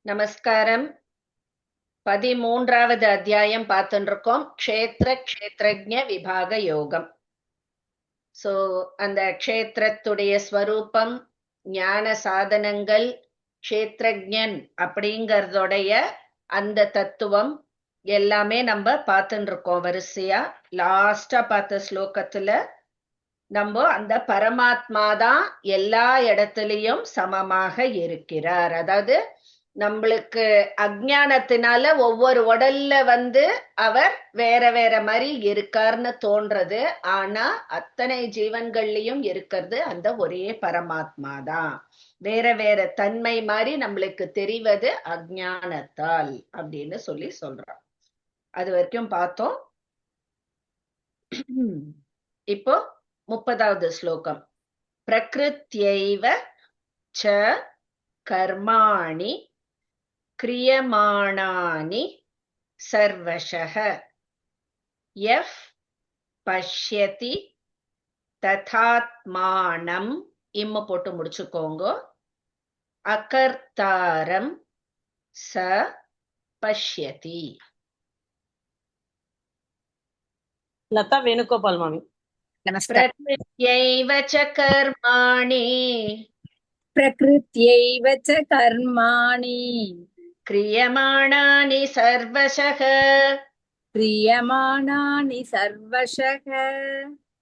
நமஸ்காரம். 13வது அத்தியாயம் பார்த்துட்டு இருக்கோம். க்ஷேத்ரஜ்ஞ விபாக யோகம். சோ அந்த க்ஷேத்திரத்துடைய ஸ்வரூபம், ஞான சாதனங்கள், க்ஷேத்ரஜ்ஞன் அப்படிங்கறதோடைய அந்த தத்துவம் எல்லாமே நம்ம பார்த்துட்டு இருக்கோம் வரிசையா. லாஸ்டா பார்த்த ஸ்லோகத்துல நம்ம அந்த பரமாத்மா தான் எல்லா இடத்துலயும் சமமாக இருக்கிறார். அதாவது நம்மளுக்கு அஜ்ஞானத்தினால ஒவ்வொரு உடல்ல அவர் வேற வேற மாதிரி இருக்காருன்னு தோன்றது. ஆனா அத்தனை ஜீவன்கள்லயும் இருக்கிறது அந்த ஒரே பரமாத்மா தான். வேற வேற தன்மை மாதிரி நம்மளுக்கு தெரிவது அஜ்ஞானத்தால் அப்படின்னு சொல்றான். அது வரைக்கும் பார்த்தோம். இப்போ 30வது ஸ்லோகம். பிரகிருத்யைவ ச கர்மாணி கிரியமாணானி சர்வஷः யஃ பஷ்யதி ததாத்மானம். இம்ம போட்டு முடிச்சுக்கோங்க. அகர்த்தாரம் ச பஷ்யதி. லதா வேணுகோபால் மாமி. பிரகிருத்யைவ ச கர்மாணி பிரகிருத்யைவ ச கர்மாணி கிரியமாணானி சர்வஷः கிரியமாணானி சர்வஷः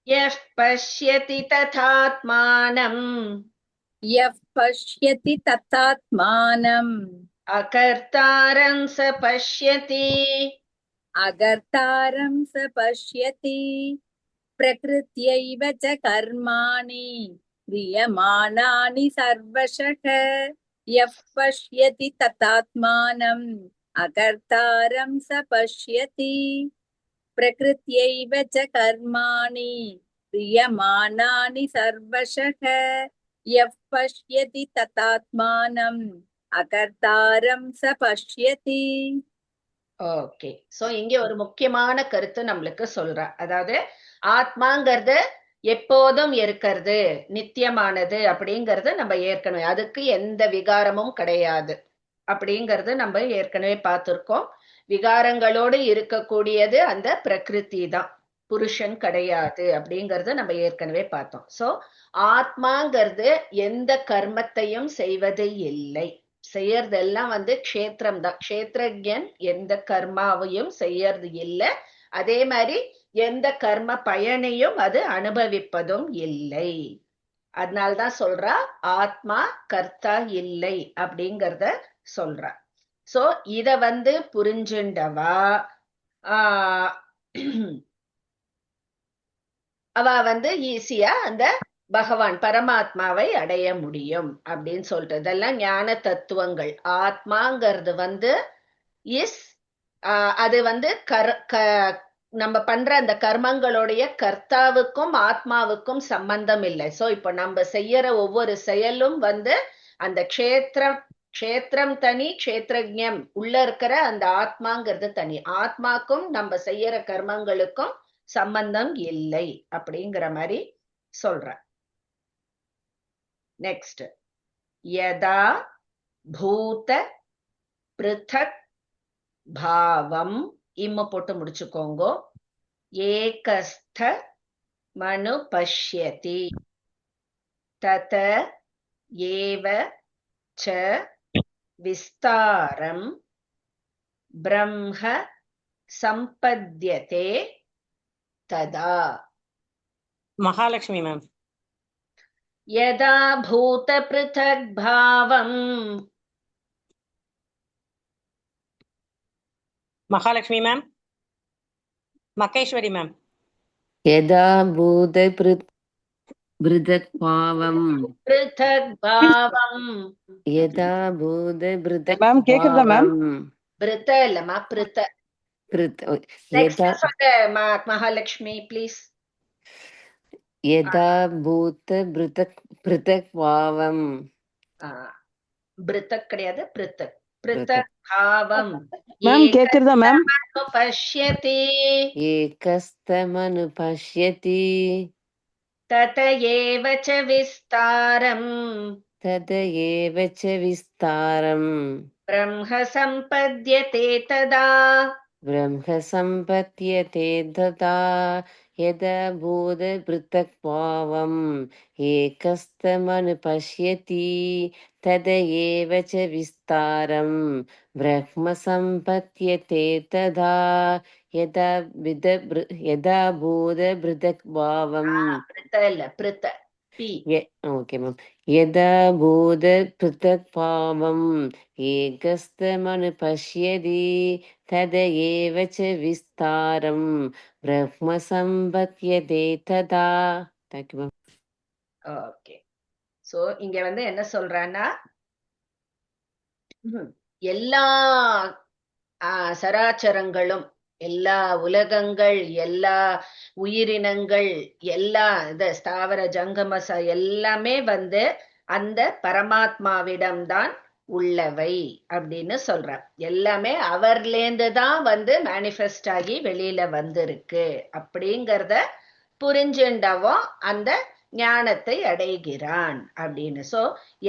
யஃ பஷ்யதி ததாத்மானம் யஃ பஷ்யதி தத்தாத்மானம் அகர்த்தாரம் ச பஷ்யதி அகர்த்தாரம் ச பஷ்யதி. பிரகிருத்யைவ ச கர்மாணி கிரியமாணானி சர்வஷः யஃ பஷ்யதி தத்தாத்மானம் அகர்த்தாரம் ச பஷ்யதி. பிரகிருத்யைவ ச கர்மாணி கிரியமாணானி சர்வஷः யஃ பஷ்யதி தத்தாத்மானம் அகர்த்தாரம் ச பஷ்யதி. ஓகே. சோ இங்க ஒரு முக்கியமான கருத்து நம்மளுக்கு சொல்றா. அதாவது ஆத்மாங்கிறது எப்போதும் இருக்கிறது, நித்தியமானது அப்படிங்கறது நம்ம ஏற்கனவே, அதுக்கு எந்த விகாரமும் கிடையாது அப்படிங்கறது நம்ம ஏற்கனவே பார்த்திருக்கோம். விகாரங்களோடு இருக்கக்கூடியது அந்த பிரகிருதி தான், புருஷன் கிடையாது அப்படிங்கறத நம்ம ஏற்கனவே பார்த்தோம். சோ ஆத்மாங்கிறது எந்த கர்மத்தையும் செய்வது இல்லை. செய்யறதெல்லாம் க்ஷேத்திரம் தான். க்ஷேத்ரஜன் எந்த கர்மாவையும் செய்யறது இல்லை. அதே மாதிரி எந்த கர்ம பயனையும் அது அனுபவிப்பதும் இல்லை. அதனால்தான் சொல்றா ஆத்மா கர்த்தா இல்லை அப்படிங்கறத சொல்றா. சோ இத புரிஞ்சுண்டவா அவ ஈஸியா அந்த பகவான் பரமாத்மாவை அடைய முடியும் அப்படின்னு சொல்லிட்டு, இதெல்லாம் ஞான தத்துவங்கள். ஆத்மாங்கிறது இஸ் அது நம்ம பண்ற அந்த கர்மங்களுடைய கர்த்தாவுக்கும் ஆத்மாவுக்கும் சம்பந்தம் இல்லை. சோ இப்ப நம்ம செய்யற ஒவ்வொரு செயலும் அந்த க்ஷேத்திரம் தனி, க்ஷேத்ரஜ்ஞம் உள்ள இருக்கிற அந்த ஆத்மாங்கிறது தனி. ஆத்மாக்கும் நம்ம செய்யற கர்மங்களுக்கும் சம்பந்தம் இல்லை அப்படிங்கிற மாதிரி சொல்ற. நெக்ஸ்ட். யதா பூத பிருதக் பாவம். இம்ம போட்டு முடிச்சுக்கோங்க. ஏகஸ்த மனு பஷ்யதி தத ஏவ ச விஸ்தாரம் பிரம்ம சம்பத்யதே ததா. மகாலட்சுமி மேம். யதா பூத பிருதக் பாவம். மகாலட்சுமி மேம். மகேஸ்வரி மேம். யதா பூத பிருதக் பாவம். பிருதக் பாவம். யதா பூத பிருதக் மேம் கேக்குதா மேம்? பிருத இல்லம்மா, பிருத. மகாலட்சுமி ப்ளீஸ். யதா பூத பிருதக் பாவம். பிருதக் கிடையாது, பிருதக். பிருதக் பாவம். மேம் கேக்குதா மேம்? பஷ்யதி ஏகஸ்தமனு பஷ்யதி தத ஏவ ச விஸ்தாரம். தத ஏவ ச விஸ்தாரம் ब्रह्म सम्पद्यते तदा ब्रह्म सम्पद्यते तदा यदा भूतपृथक्भावम् एकस्तमनुपश्यति तद एव च विस्तारं ब्रह्म सम्पद्यते तदा यदा भूतपृथक्भावम् पृत पी ओके मैम यदा भूतपृथक्भावम् एकस्तमनुपश्यति तद एव च विस्तारं ब्रह्म सम्पद्यते तदा. Thank you, ma'am. Okay. So இங்க வந்து என்ன சொல்றான்னா எல்லா சராச்சரங்களும் எல்லா உலகங்கள் எல்லா உயிரினங்கள் எல்லா ஸ்தாவர ஜங்கம எல்லாமே வந்து அந்த பரமாத்மாவிடம்தான் உள்ளவை அப்படின்னு சொல்ற. எல்லாமே அவர்லேந்து தான் வந்து மேனிஃபெஸ்ட் ஆகி வெளியில வந்திருக்கு அப்படிங்கறத புரிஞ்சுண்டவன் அந்த ஞானத்தை அடைகிறான் அப்படின்னு. சோ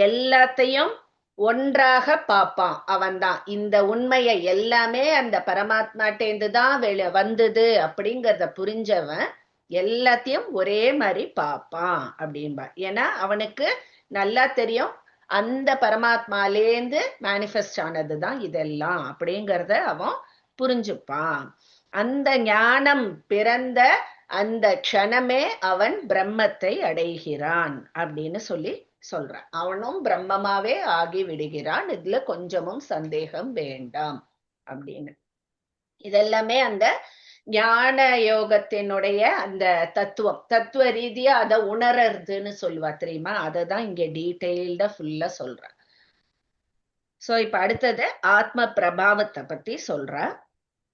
எல்லாத்தையும் ஒன்றாக பார்ப்பான் அவன்தான். இந்த உண்மையை எல்லாமே அந்த பரமாத்மாட்டேந்து தான் வந்தது அப்படிங்கறத புரிஞ்சவன் எல்லாத்தையும் ஒரே மாதிரி பார்ப்பான் அப்படின்பா. ஏன்னா அவனுக்கு நல்லா தெரியும் அந்த பரமாத்மாலேந்து மேனிஃபெஸ்ட் ஆனதுதான் இதெல்லாம் அப்படிங்கறத அவன் புரிஞ்சுப்பான். அந்த ஞானம் பிறந்த அந்த க்ஷணமே அவன் பிரம்மத்தை அடைகிறான் அப்படின்னு சொல்றான். அவனும் பிரம்மமாவே ஆகி விடுகிறான். இதுல கொஞ்சமும் சந்தேகம் வேண்டாம் அப்படின்னு. இதெல்லாமே அந்த ஞான யோகத்தினுடைய அந்த தத்துவ ரீதியா அதை உணர்றதுன்னு சொல்லுவா தெரியுமா, அததான் இங்க டீட்டெயில்டா ஃபுல்லா சொல்ற. சோ இப்ப அடுத்தது ஆத்ம பிரபாவத்தை பத்தி சொல்ற.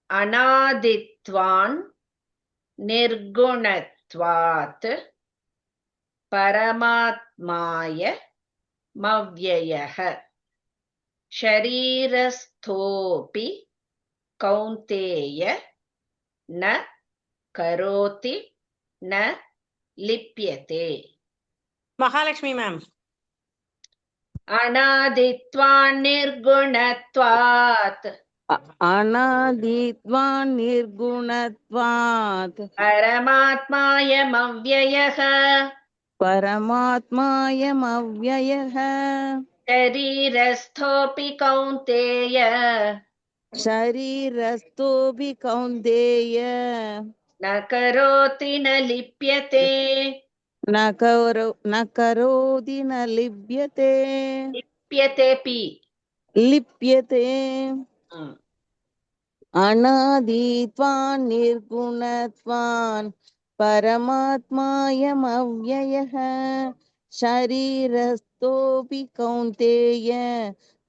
அநாதித்வான் நிர்குணத்வாத் பரமாத்மாய மவ்யயஹ ஷரீரஸ்தோபி கௌந்தேய ந கரோதி ந லிப்யதே. மகாலட்சுமி மேம். அநாதித்வான் நிர்குணத்வாத் அநாதித்வான் நிர்குணத்வாத் பரமாத்மாயமவ்யயஹ பரமாத்மாயமவ்யயः ஷரீரஸ்தோபி கௌந்தேய ஷரீரஸ்தோபி கௌந்தேய ந கரோதி ந லிப்யதே. ந கரோதி ந லிப்யதே. லிப்யதே பி லிப்யதே. அநாதித்வான் நிர்குணத்வான் பரமாத்மாயமவ்யயः ஷரீரஸ்தோபி கௌந்தேய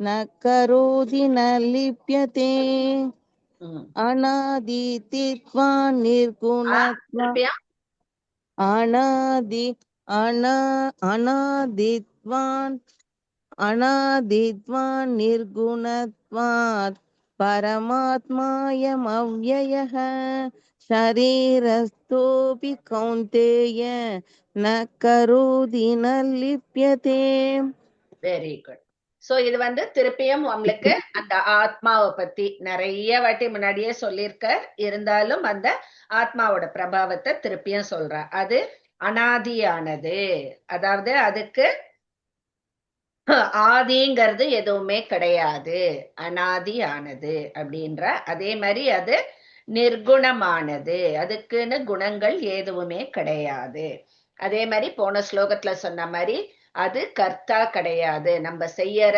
ந கரோதி ந லிப்யதே. அநாதித்வான் நிர்குணத்வான் அநாதித்வான் நிர்குணத்வாத் பரமாத்மாயமவ்யயः ஷரீரஸ்தோபி கௌந்தேய ந கரோதி ந லிப்யதே. Very good. சோ இது வந்து திருப்பியும் உங்களுக்கு அந்த ஆத்மாவை பத்தி நிறைய வாட்டி முன்னாடியே சொல்லியிருக்க, இருந்தாலும் அந்த ஆத்மாவோட பிரபாவத்தை திருப்பியும் சொல்ற. அது அனாதியானது, அதாவது அதுக்கு ஆதிங்கிறது எதுவுமே கிடையாது, அனாதியானது அப்படின்ற. அதே மாதிரி அது நிர்குணமானது, அதுக்குன்னு குணங்கள் எதுவுமே கிடையாது. அதே மாதிரி போன ஸ்லோகத்துல சொன்ன மாதிரி அது கர்த்தா கிடையாது. நம்ம செய்யற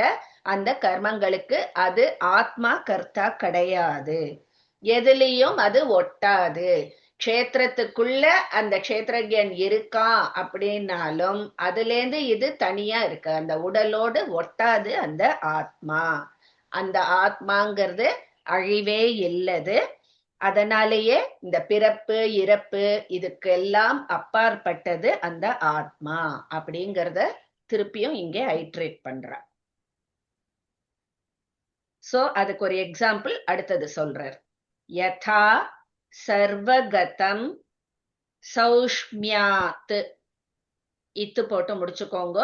அந்த கர்மங்களுக்கு அது ஆத்மா கர்த்தா கிடையாது. எதுலயும் அது ஒட்டாது. க்ஷேத்திரத்துக்குள்ள அந்த க்ஷேத்திரஜன் இருக்கான் அப்படின்னாலும் அதுலேருந்து இது தனியா இருக்கு, அந்த உடலோடு ஒட்டாது அந்த ஆத்மா. அந்த ஆத்மாங்கிறது அழிவே இல்லது. அதனாலேயே இந்த பிறப்பு இறப்பு இதுக்கெல்லாம் அப்பாற்பட்டது அந்த ஆத்மா அப்படிங்கறத திருப்பியும் இங்கே ஐட்ரேட் பண்ற. சோ அதுக்கு ஒரு எக்ஸாம்பிள் அடுத்தது சொல்றார். யதா சர்வகதம் சௌஷ்மியாத், இத்து போட்டு முடிச்சுக்கோங்க.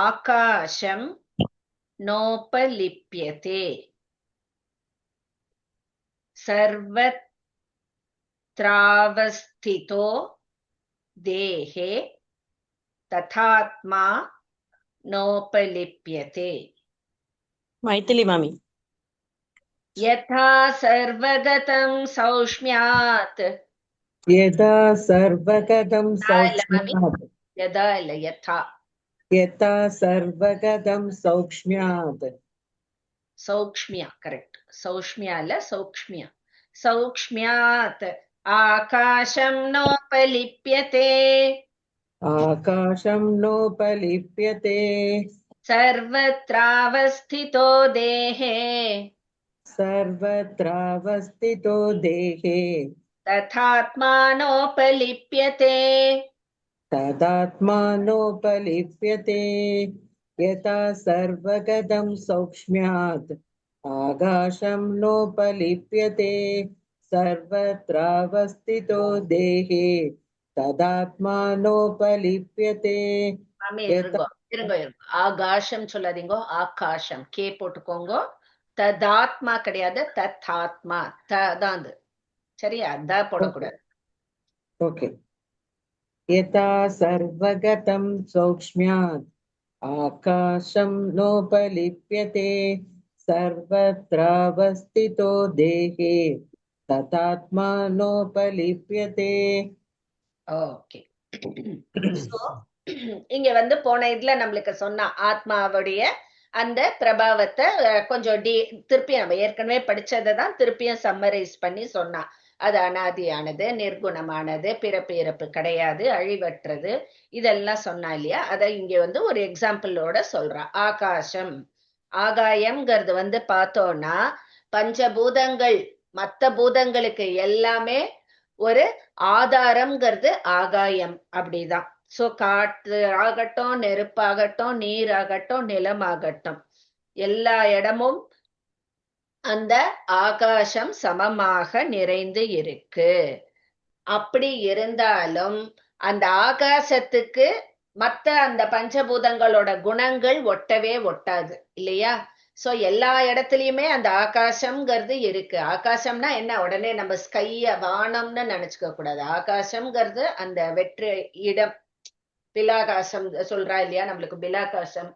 ஆகாசம் नोपलिप्यते सर्वत्रावस्थितो देहे तथात्मा नोपलिप्यते Maithili Mami. यथा सर्वगतं सौक्ष्म्यात् यदा सर्वगतं सौक्ष्म्यात् यदा इल्ल यथा यथा सर्वगतं सौक्ष्म्यात् सौक्ष्म्य करेक्ट सौक्ष्म्य अल्ल सौक्ष्म्य सौक्ष्म्यात् आकाशं नोपलिप्यते आकाशं नोपलिप्यते सर्वत्रावस्थितो देहे सर्वत्रावस्थितो देहे तथात्मानोपलिप्यते तदात्मानोपलिप्यते यथा सर्वगतं सौक्ष्म्यात् आकाशं नोपलिप्यते सर्वत्रावस्थितो देहे तदात्मानोपलिप्यते மாமி यथा இருங்கோ ஆகாஷம் சொல்லாதீங்கோ ஆகாஷம் கே போட்டுக்கோங்கோ ததாத்மா கிடையாது தத்தாத்மா தான் அது சரியா த போடக்கூடாது ओके यथा सर्वगतं सौक्ष्म्यात् आकाशं नोपलिप्यते सर्वत्रावस्थितो देहे तथात्मानोपलिप्यते ஓகே இங்க வந்து போன இதுல நம்மளுக்கு சொன்ன ஆத்மாவுடைய அந்த பிரபாவத்தை கொஞ்சம் திருப்பியும் நம்ம ஏற்கனவே படிச்சதை தான் திருப்பியும் சம்மரைஸ் பண்ணி சொன்னா அது அனாதியானது நிர்குணமானது பிறப்பு இறப்பு கிடையாது அழிவற்றது இதெல்லாம் சொன்னா இல்லையா அதை இங்க வந்து ஒரு எக்ஸாம்பிளோட சொல்றா ஆகாசம் ஆகாயம்ங்கிறது வந்து பார்த்தோம்னா பஞ்சபூதங்கள் மத்த பூதங்களுக்கு எல்லாமே ஒரு ஆதாரம்ங்கிறது ஆகாயம் அப்படிதான் சோ காற்று ஆகட்டும் நெருப்பாகட்டும் நீர் ஆகட்டும் நிலம் ஆகட்டும் எல்லா இடமும் அந்த ஆகாசம் சமமாக நிறைந்து இருக்கு அப்படி இருந்தாலும் அந்த ஆகாசத்துக்கு மத்த அந்த பஞ்சபூதங்களோட குணங்கள் ஒட்டவே ஒட்டாது இல்லையா சோ எல்லா இடத்துலயுமே அந்த ஆகாசம்ங்கிறது இருக்கு ஆகாசம்னா என்ன உடனே நம்ம ஸ்கைய வானம்னு நினைச்சுக்க கூடாது ஆகாசம்ங்கிறது அந்த வெற்று இடம் பிலாகாசம் சொல்றா இல்லையா நம்மளுக்கு பிலாகாசம்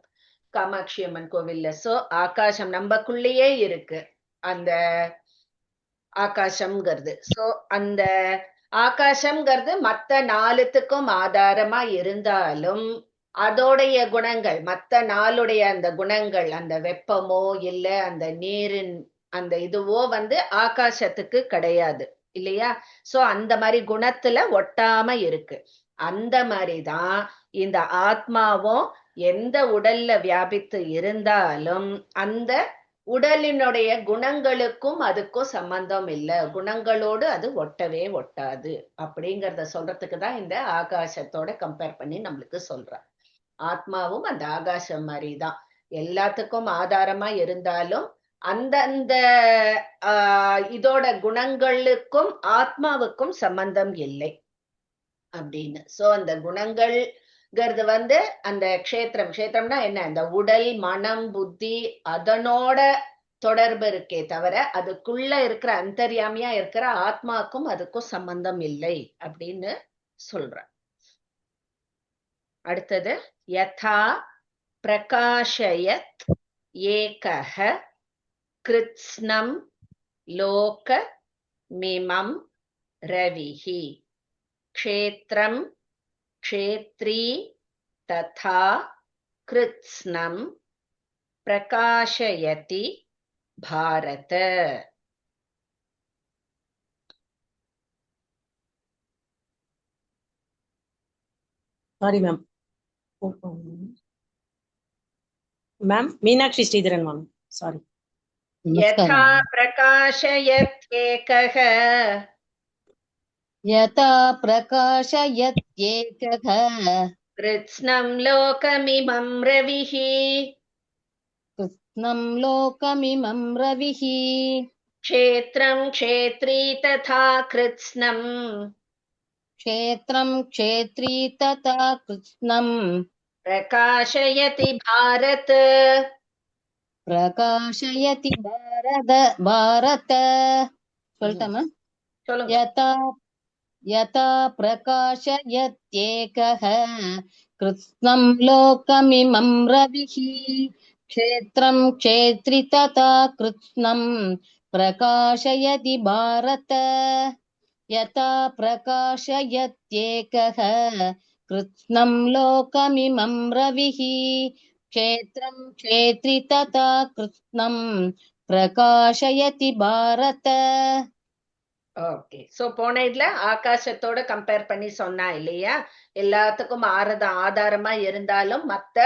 காமாட்சி அம்மன் கோவில்ல சோ ஆகாசம் நம்மக்குள்ளேயே இருக்கு அந்த ஆகாசம்ங்கிறது சோ அந்த ஆகாசம்ங்கிறது மத்த நாலுத்துக்கும் ஆதாரமா இருந்தாலும் அதோடைய குணங்கள் மத்த நாளுடைய அந்த குணங்கள் அந்த வெப்பமோ இல்ல அந்த நீரின் அந்த இதுவோ வந்து ஆகாசத்துக்கு கிடையாது இல்லையா சோ அந்த மாதிரி குணத்துல ஒட்டாம இருக்கு அந்த மாதிரிதான் இந்த ஆத்மாவும் எந்த உடல்ல வியாபித்து இருந்தாலும் அந்த உடலினுடைய குணங்களுக்கும் அதுக்கும் சம்பந்தம் இல்லை குணங்களோடு அது ஒட்டவே ஒட்டாது அப்படிங்கறத சொல்றதுக்கு தான் இந்த ஆகாசத்தோட கம்பேர் பண்ணி நம்மளுக்கு சொல்ற ஆத்மாவும் அந்த ஆகாசம் மாதிரிதான் எல்லாத்துக்கும் ஆதாரமா இருந்தாலும் அந்தந்த இதோட குணங்களுக்கும் ஆத்மாவுக்கும் சம்பந்தம் இல்லை அப்படின்னு சோ அந்த குணங்கள்ங்கிறது வந்து அந்த க்ஷேத்திரம்னா என்ன அந்த உடல் மனம் புத்தி அதனோட தொடர்பு இருக்கே தவிர அதுக்குள்ள இருக்கிற அந்தர்யாமியா இருக்கிற ஆத்மாக்கும் அதுக்கும் சம்பந்தம் இல்லை அப்படின்னு சொல்ற அடுத்தது யதா பிரகாஷயத் ஏகஹ கிருத்ஸ்னம் லோக மிமம் ரவிஹி க்ஷேத்ரம் க்ஷேத்ரி ததா கிருத்ஸ்னம் பிரகாஷயதி பாரத Sorry, ma'am. Ma'am, Meenakshi Sridharan, ma'am. Sorry. यथा प्रकाशयत् एकः यथा प्रकाशयत्येकः कृत्स्नं लोकमिमं रविः कृत्स्नं लोकमिमं रविः क्षेत्रं क्षेत्री तथा कृत्स्नं क्षेत्रं क्षेत्री तथा कृत्स्नं प्रकाशयति भारत प्रकाशयति भारत சொல்லட்டாமா சொல்லுங்க. यथा यथा प्रकाशयत्येकः कृत्स्नं लोकमिमं रविः क्षेत्रं क्षेत्री तथा कृत्स्नं प्रकाशयति भारत यथा प्रकाशयत्येकः कृत्स्नं लोकमिमं रविः क्षेत्रं क्षेत्री तथा कृत्स्नं प्रकाशयति भारत ஓகே. சோ போன இதுல ஆகாசத்தோட கம்பேர் பண்ணி சொன்னா இல்லையா, எல்லாத்துக்கும் ஆதாரமா இருந்தாலும் மத்த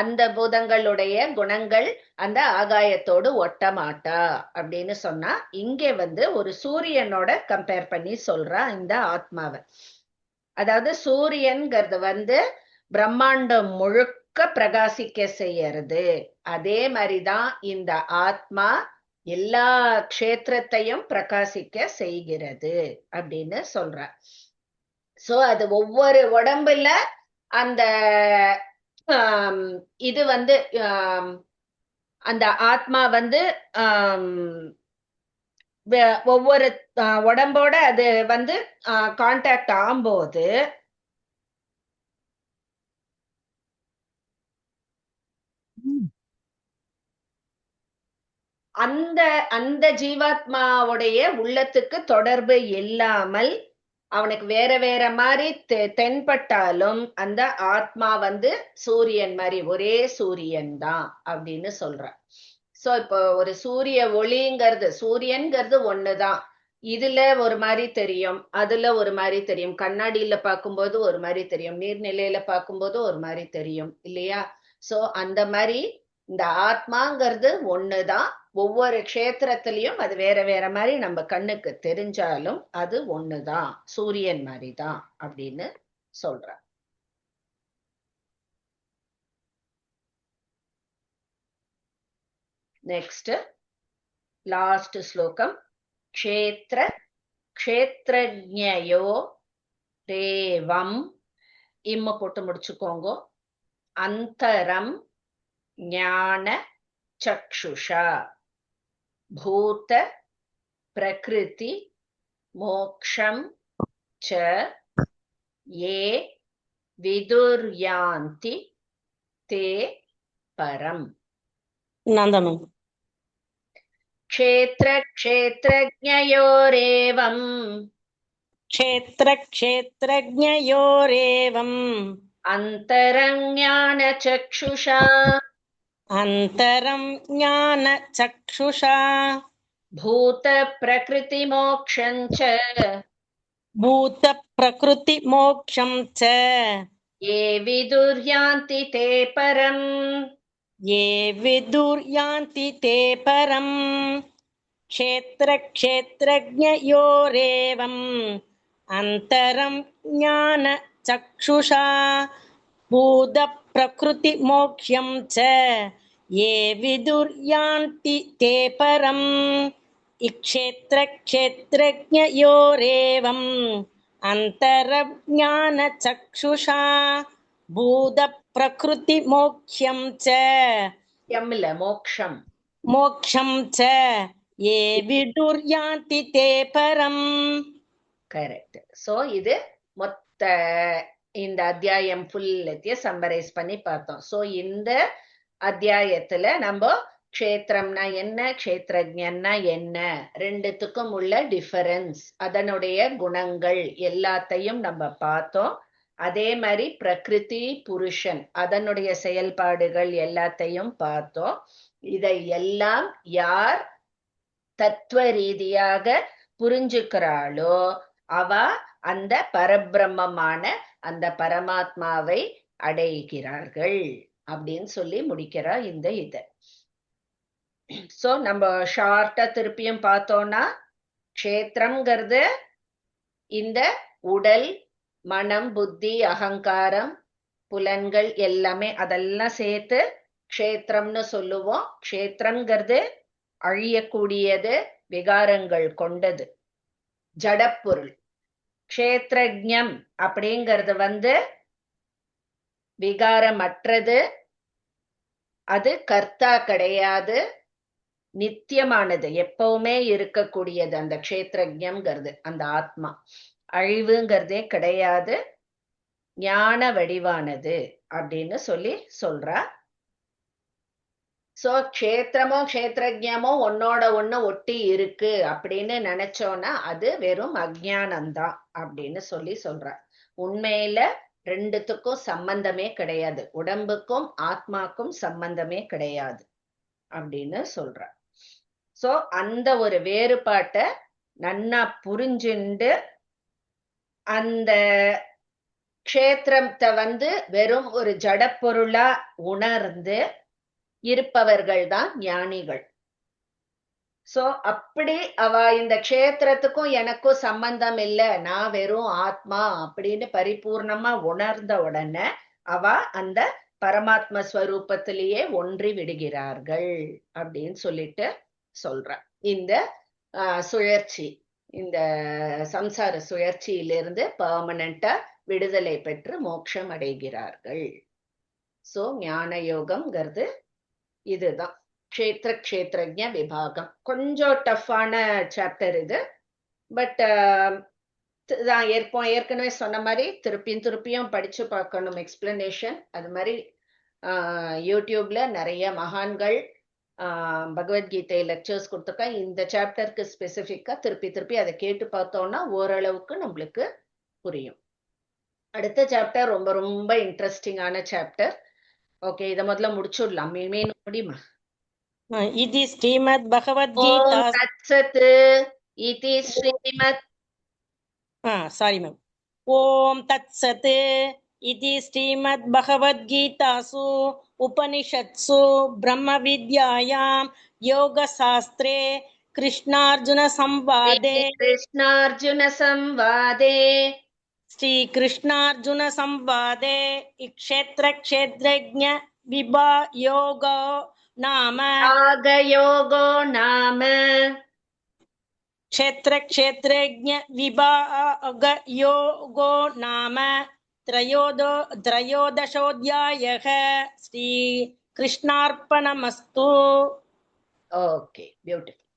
அந்த பூதங்களுடைய குணங்கள் அந்த ஆகாயத்தோடு ஒட்ட மாட்டா அப்படின்னு சொன்னா, இங்கே ஒரு சூரியனோட கம்பேர் பண்ணி சொல்றா இந்த ஆத்மாவை. அதாவது சூரியன்கிறது பிரம்மாண்டம் முழுக்க பிரகாசிக்க செய்யறது. அதே மாதிரிதான் இந்த ஆத்மா எல்லா க்ஷேத்திரத்தையும் பிரகாசிக்க செய்கிறது அப்படின்னு சொல்ற. சோ அது ஒவ்வொரு உடம்புல அந்த இது அந்த ஆத்மா ஒவ்வொரு உடம்போட அது கான்டாக்ட் ஆகும்போது அந்த அந்த ஜீவாத்மாவுடைய உள்ளத்துக்கு தொடர்பு இல்லாமல் அவனுக்கு வேற வேற மாதிரி தென்பட்டாலும் அந்த ஆத்மா சூரியன் மாதிரி ஒரே சூரியன் தான் அப்படின்னு சொல்ற. சோ இப்போ ஒரு சூரிய ஒளிங்கிறது சூரியன்கிறது ஒண்ணுதான். இதுல ஒரு மாதிரி தெரியும், அதுல ஒரு மாதிரி தெரியும், கண்ணாடியில பார்க்கும்போது ஒரு மாதிரி தெரியும், நீர்நிலையில பார்க்கும்போது ஒரு மாதிரி தெரியும் இல்லையா. சோ அந்த மாதிரி இந்த ஆத்மாங்கிறது ஒண்ணுதான். ஒவ்வொரு க்ஷேத்திரத்திலையும் அது வேற வேற மாதிரி நம்ம கண்ணுக்கு தெரிஞ்சாலும் அது ஒண்ணுதான், சூரியன் மாதிரிதான் அப்படின்னு சொல்ற. நெக்ஸ்ட் லாஸ்ட் ஸ்லோகம். க்ஷேத்ர க்ஷேத்ரஜ்ஞயோ தேவம், இம்ம போட்டு முடிச்சுக்கோங்க. அந்தரம் ஞான சக்ஷுஷா பூத பிரகிருதி மோக்ஷம் ச ஏ விதுர்யாந்தி தே பரம். நான் தான் மேம். க்ஷேத்ர க்ஷேத்ரஜ்ஞயோரேவம் க்ஷேத்ர க்ஷேத்ரஜ்ஞயோரேவம் அந்தரம் ஞான சக்ஷுஷா அந்தரம் ஞான சக்ஷுஷா பூத பிரகிருதி மோக்ஷம் ச பூத பிரகிருதி மோக்ஷம் ச ஏ விதுர்யாந்தி தே பரம். ये विदुर्यान्ति ते परम्. क्षेत्र क्षेत्रज्ञयोरेवम् अन्तरं ज्ञान चक्षुषा भूत प्रकृति मोक्ष्यं च ये विदुर्यान्ति ते परम्. क्षेत्र क्षेत्रज्ञयोरेवम् अन्तरं ज्ञान चक्षुषा भूत प्रकृति मोक्ष्यं च எம்ல மோக்ஷம் मोक्षं च ये विदुर्यान्ति ते परम्. கரெக்ட். சோ இது மொத்த இந்த அத்தியாயம் ஃபுல்லத்தையும் சம்மரைஸ் பண்ணி பார்த்தோம். சோ இந்த அத்தியாயத்துல நம்ம க்ஷேத்திரம்னா என்ன, க்ஷேத்ரஜ்ஞன்னா என்ன, ரெண்டுத்துக்கும் உள்ள டிஃபரன்ஸ், அதனுடைய குணங்கள் எல்லாத்தையும் நம்ம பார்த்தோம். அதே மாதிரி பிரகிருதி புருஷன் அதனுடைய செயல்பாடுகள் எல்லாத்தையும் பார்த்தோம். இதை எல்லாம் யார் தத்துவ ரீதியாக புரிஞ்சுக்கிறாளோ அவ அந்த பரபிரம்மமான அந்த பரமாத்மாவை அடைகிறார்கள் அப்படின்னு சொல்லி முடிக்கிறா இந்த இத. சோ நம்ம ஷார்ட்டா திருப்பியும் பார்த்தோம்னா, க்ஷேத்திரம்ங்கிறது இந்த உடல், மனம், புத்தி, அகங்காரம், புலன்கள் எல்லாமே அதெல்லாம் சேர்த்து க்ஷேத்திரம்னு சொல்லுவோம். க்ஷேத்திரம்ங்கிறது அழியக்கூடியது, விகாரங்கள் கொண்டது, ஜடப்பொருள். க்ஷேத்ரஜ்ஞம் அப்படிங்கிறது விகாரமற்றது, அது கர்த்தா கிடையாது, நித்தியமானது, எப்பவுமே இருக்கக்கூடியது. அந்த க்ஷேத்ரஜ்ஞம்ங்கிறது அந்த ஆத்மா அழிவுங்கிறதே கிடையாது, ஞான வடிவானது அப்படின்னு சொல்றா. சோ க்ஷேத்திரமோ க்ஷேத்ரஜ்ஞமோ ஒன்னோட ஒண்ணு ஒட்டி இருக்கு அப்படின்னு நினைச்சோன்னா அது வெறும் அஜ்ஞானம்தான் அப்படின்னு சொல்றா. உண்மையில ரெண்டுத்துக்கும் சம்பந்தமே கிடையாது, உடம்புக்கும் ஆத்மாக்கும் சம்பந்தமே கிடையாது அப்படின்னு சொல்றா. சோ அந்த ஒரு வேறுபாட்டை நன்னா புரிஞ்சுண்டு அந்த க்ஷேத்திரத்தை வெறும் ஒரு ஜடப்பொருளா உணர்ந்து இருப்பவர்கள் தான் ஞானிகள். சோ அப்படி அவ இந்த க்ஷேத்திரத்துக்கும் எனக்கும் சம்பந்தம் இல்லை, நான் வெறும் ஆத்மா அப்படின்னு பரிபூர்ணமா உணர்ந்த உடனே அவ அந்த பரமாத்ம ஸ்வரூபத்திலேயே ஒன்றி விடுகிறார்கள் அப்படின்னு சொல்ற. இந்த சுழற்சி, இந்த சம்சார சுழற்சியிலிருந்து பெர்மனண்டா விடுதலை பெற்று மோட்சம் அடைகிறார்கள். சோ ஞான யோகம்ங்கிறது இதுதான். க்ஷேத்திர க்ஷேத்ரஜ்ஞ விபாகம் கொஞ்சம் டஃப்பான சாப்டர் இது. பட் நான் ஏற்கனவே சொன்ன மாதிரி திருப்பியும் படிச்சு பார்க்கணும் எக்ஸ்பிளனேஷன். அது மாதிரி யூடியூப்ல நிறைய மகான்கள் பகவத்கீதை லெக்சர்ஸ் கொடுத்துருக்கா. இந்த சாப்டருக்கு ஸ்பெசிஃபிக்கா திருப்பி அதை கேட்டு பார்த்தோம்னா ஓரளவுக்கு நம்மளுக்கு புரியும். அடுத்த சாப்டர் ரொம்ப ரொம்ப இன்ட்ரெஸ்டிங்கான சாப்டர். ஓகே, இதை முதல்ல முடிச்சுடலாம். முடியுமா? இது ஸ்ரீமத் பகவத்கீதா. ஓம் தத்சத் இதி ஸ்ரீமத் சாரி மேம். ஓம் தத்சத் इति श्रीमद्भगवद्गीतासु उपनिषत्सु ब्रह्मविद्यायां योगशास्त्रे कृष्णार्जुनसंवादे श्रीकृष्णार्जुनसंवादे क्षेत्रक्षेत्रज्ञ विभागयोगो नाम क्षेत्रक्षेत्रज्ञ विभागयोगो नाम त्रयोदशोऽध्यायः. श्रीकृष्णार्पणमस्तु. Okay, beautiful.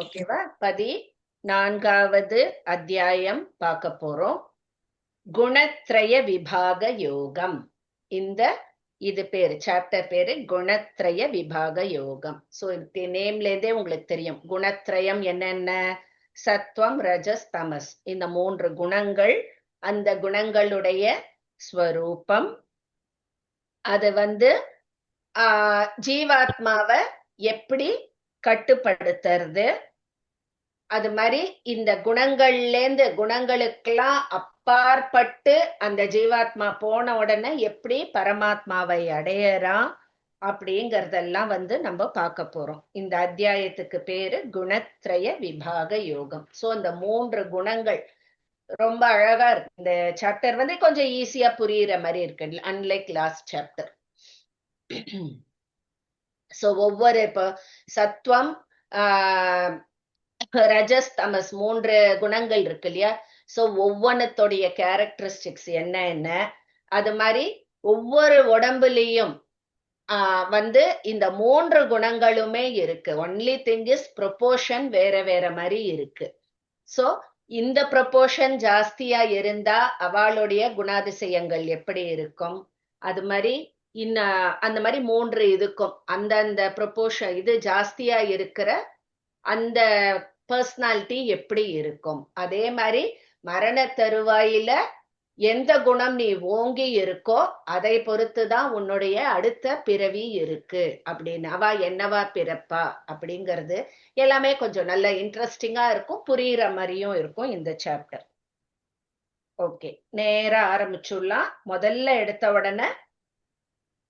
ஓகேவா? 14வது அத்தியாயம் பார்க்க போறோம். குணத்ரய விபாக யோகம். இது பேரு, சாப்டர் பேரு குணத்ரய விபாக யோகம். சோ நேம்ல இருந்தே உங்களுக்கு தெரியும் குணத்ரயம் என்னென்ன. சத்வம், ரஜஸ், தமஸ், இந்த 3 குணங்கள். அந்த குணங்களுடைய ஸ்வரூபம், அது ஜீவாத்மாவை எப்படி கட்டுப்படுத்துறது, அது மாதிரி இந்த குணங்களுக்கெல்லாம் அப்பாற்பட்டு அந்த ஜீவாத்மா போன உடனே எப்படி பரமாத்மாவை அடையறான் அப்படிங்கறதெல்லாம் நம்ம பார்க்க போறோம். இந்த அத்தியாயத்துக்கு பேரு குணத்ரய விபாக யோகம். சோ இந்த 3 குணங்கள் ரொம்ப அழகா இருக்கு. இந்த சாப்டர் கொஞ்சம் ஈஸியா புரியுற மாதிரி இருக்கு, அன்லைக் லாஸ்ட் சாப்டர். சோ ஒவ்வொரு இப்போ சத்வம், ரஜஸ், தமஸ் 3 குணங்கள் இருக்கு இல்லையா? சோ ஒவ்வொன்னுடைய கேரக்டரிஸ்டிக்ஸ் என்ன, அது மாதிரி ஒவ்வொரு உடம்புலயும் இந்த 3 குணங்களுமே இருக்கு. ஒன்லி திங் இஸ் ப்ரொபோர்ஷன் வேற மாதிரி இருக்கு. சோ இந்த ப்ரொபோர்ஷன் ஜாஸ்தியா இருந்தா அவளுடைய குணாதிசயங்கள் எப்படி இருக்கும், அது மாதிரி அந்த மாதிரி 3 இதுக்கும் அந்தந்த ப்ரொபோர்ஷன் இது ஜாஸ்தியா இருக்கிற அந்த பர்சனாலிட்டி எப்படி இருக்கும். அதே மாதிரி மரண தருவாயில எந்த குணம் நீ ஓங்கி இருக்கோ அதை பொறுத்துதான் உன்னுடைய அடுத்த பிறவி இருக்கு அப்படின்னு. அவ என்னவா பிறப்பா அப்படிங்கிறது எல்லாமே கொஞ்சம் நல்ல இன்ட்ரெஸ்டிங்கா இருக்கும், புரியுற மாதிரியும் இருக்கும் இந்த சாப்டர். ஓகே, நேரா ஆரம்பிச்சுடலாம். முதல்ல எடுத்த உடனே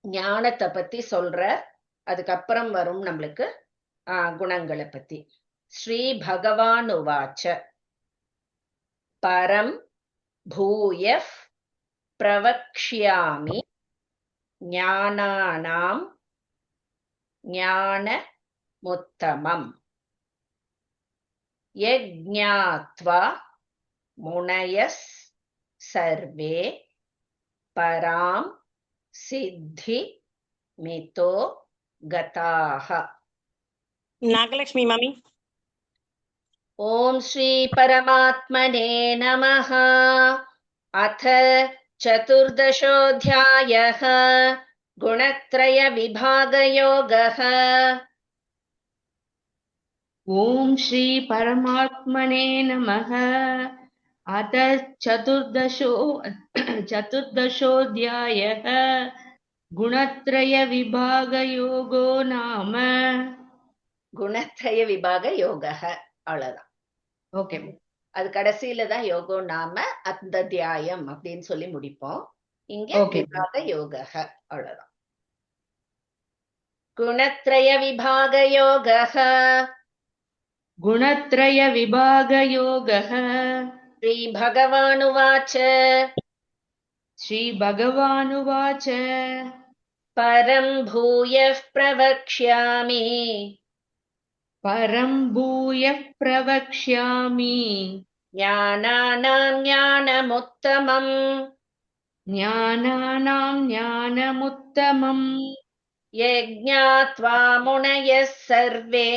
ஞானத்தை பத்தி சொல்ற, அதுக்கப்புறம் வரும் நம்மளுக்கு குணங்களை பத்தி. ஸ்ரீ பகவான் உவாச்ச பரம் பூயஃப் பிரவக்ஷ்யாமி ஞானானாம் ஞானமுத்தமம் யஜ்ஞாத்வா முனயஸ் சர்வே பராம் சித்தி மிதோ கதாஹ. நாகலட்சுமி மாமி. ஓம் ஸ்ரீ பரமாத்மனே நமஹ. அத சதுர்தசோऽध्यायः குணத்ரய விபாகயோகः. ॐ श्री परमात्मने नमः। अथ चतुर्दशोऽध्यायः गुणत्रयविभागयोगो नाम. குணத்ரய விபாக யோகः. அவ்வளவுதான். ஓகே, அது கடைசியில தான் யோகோ நாம அந்த தியாயம் அப்படின்னு சொல்லி முடிப்போம். இங்க Okay. விபாக யோகः. அவ்வளவுதான். குணத்ரய விபாக யோகः. गुणत्रयविभागयोगः. ஸ்ரீ பகவானுவாச்ச श्रीभगवानुवाच பரம் பூயः பிரவக்ஷ்யாமி परं भूयः प्रवक्ष्यामि ஞானானாம் ஞானமுத்தமம் ज्ञानानां ज्ञानमुत्तमम् யஜ்ஞாத்வா முனயः சர்வே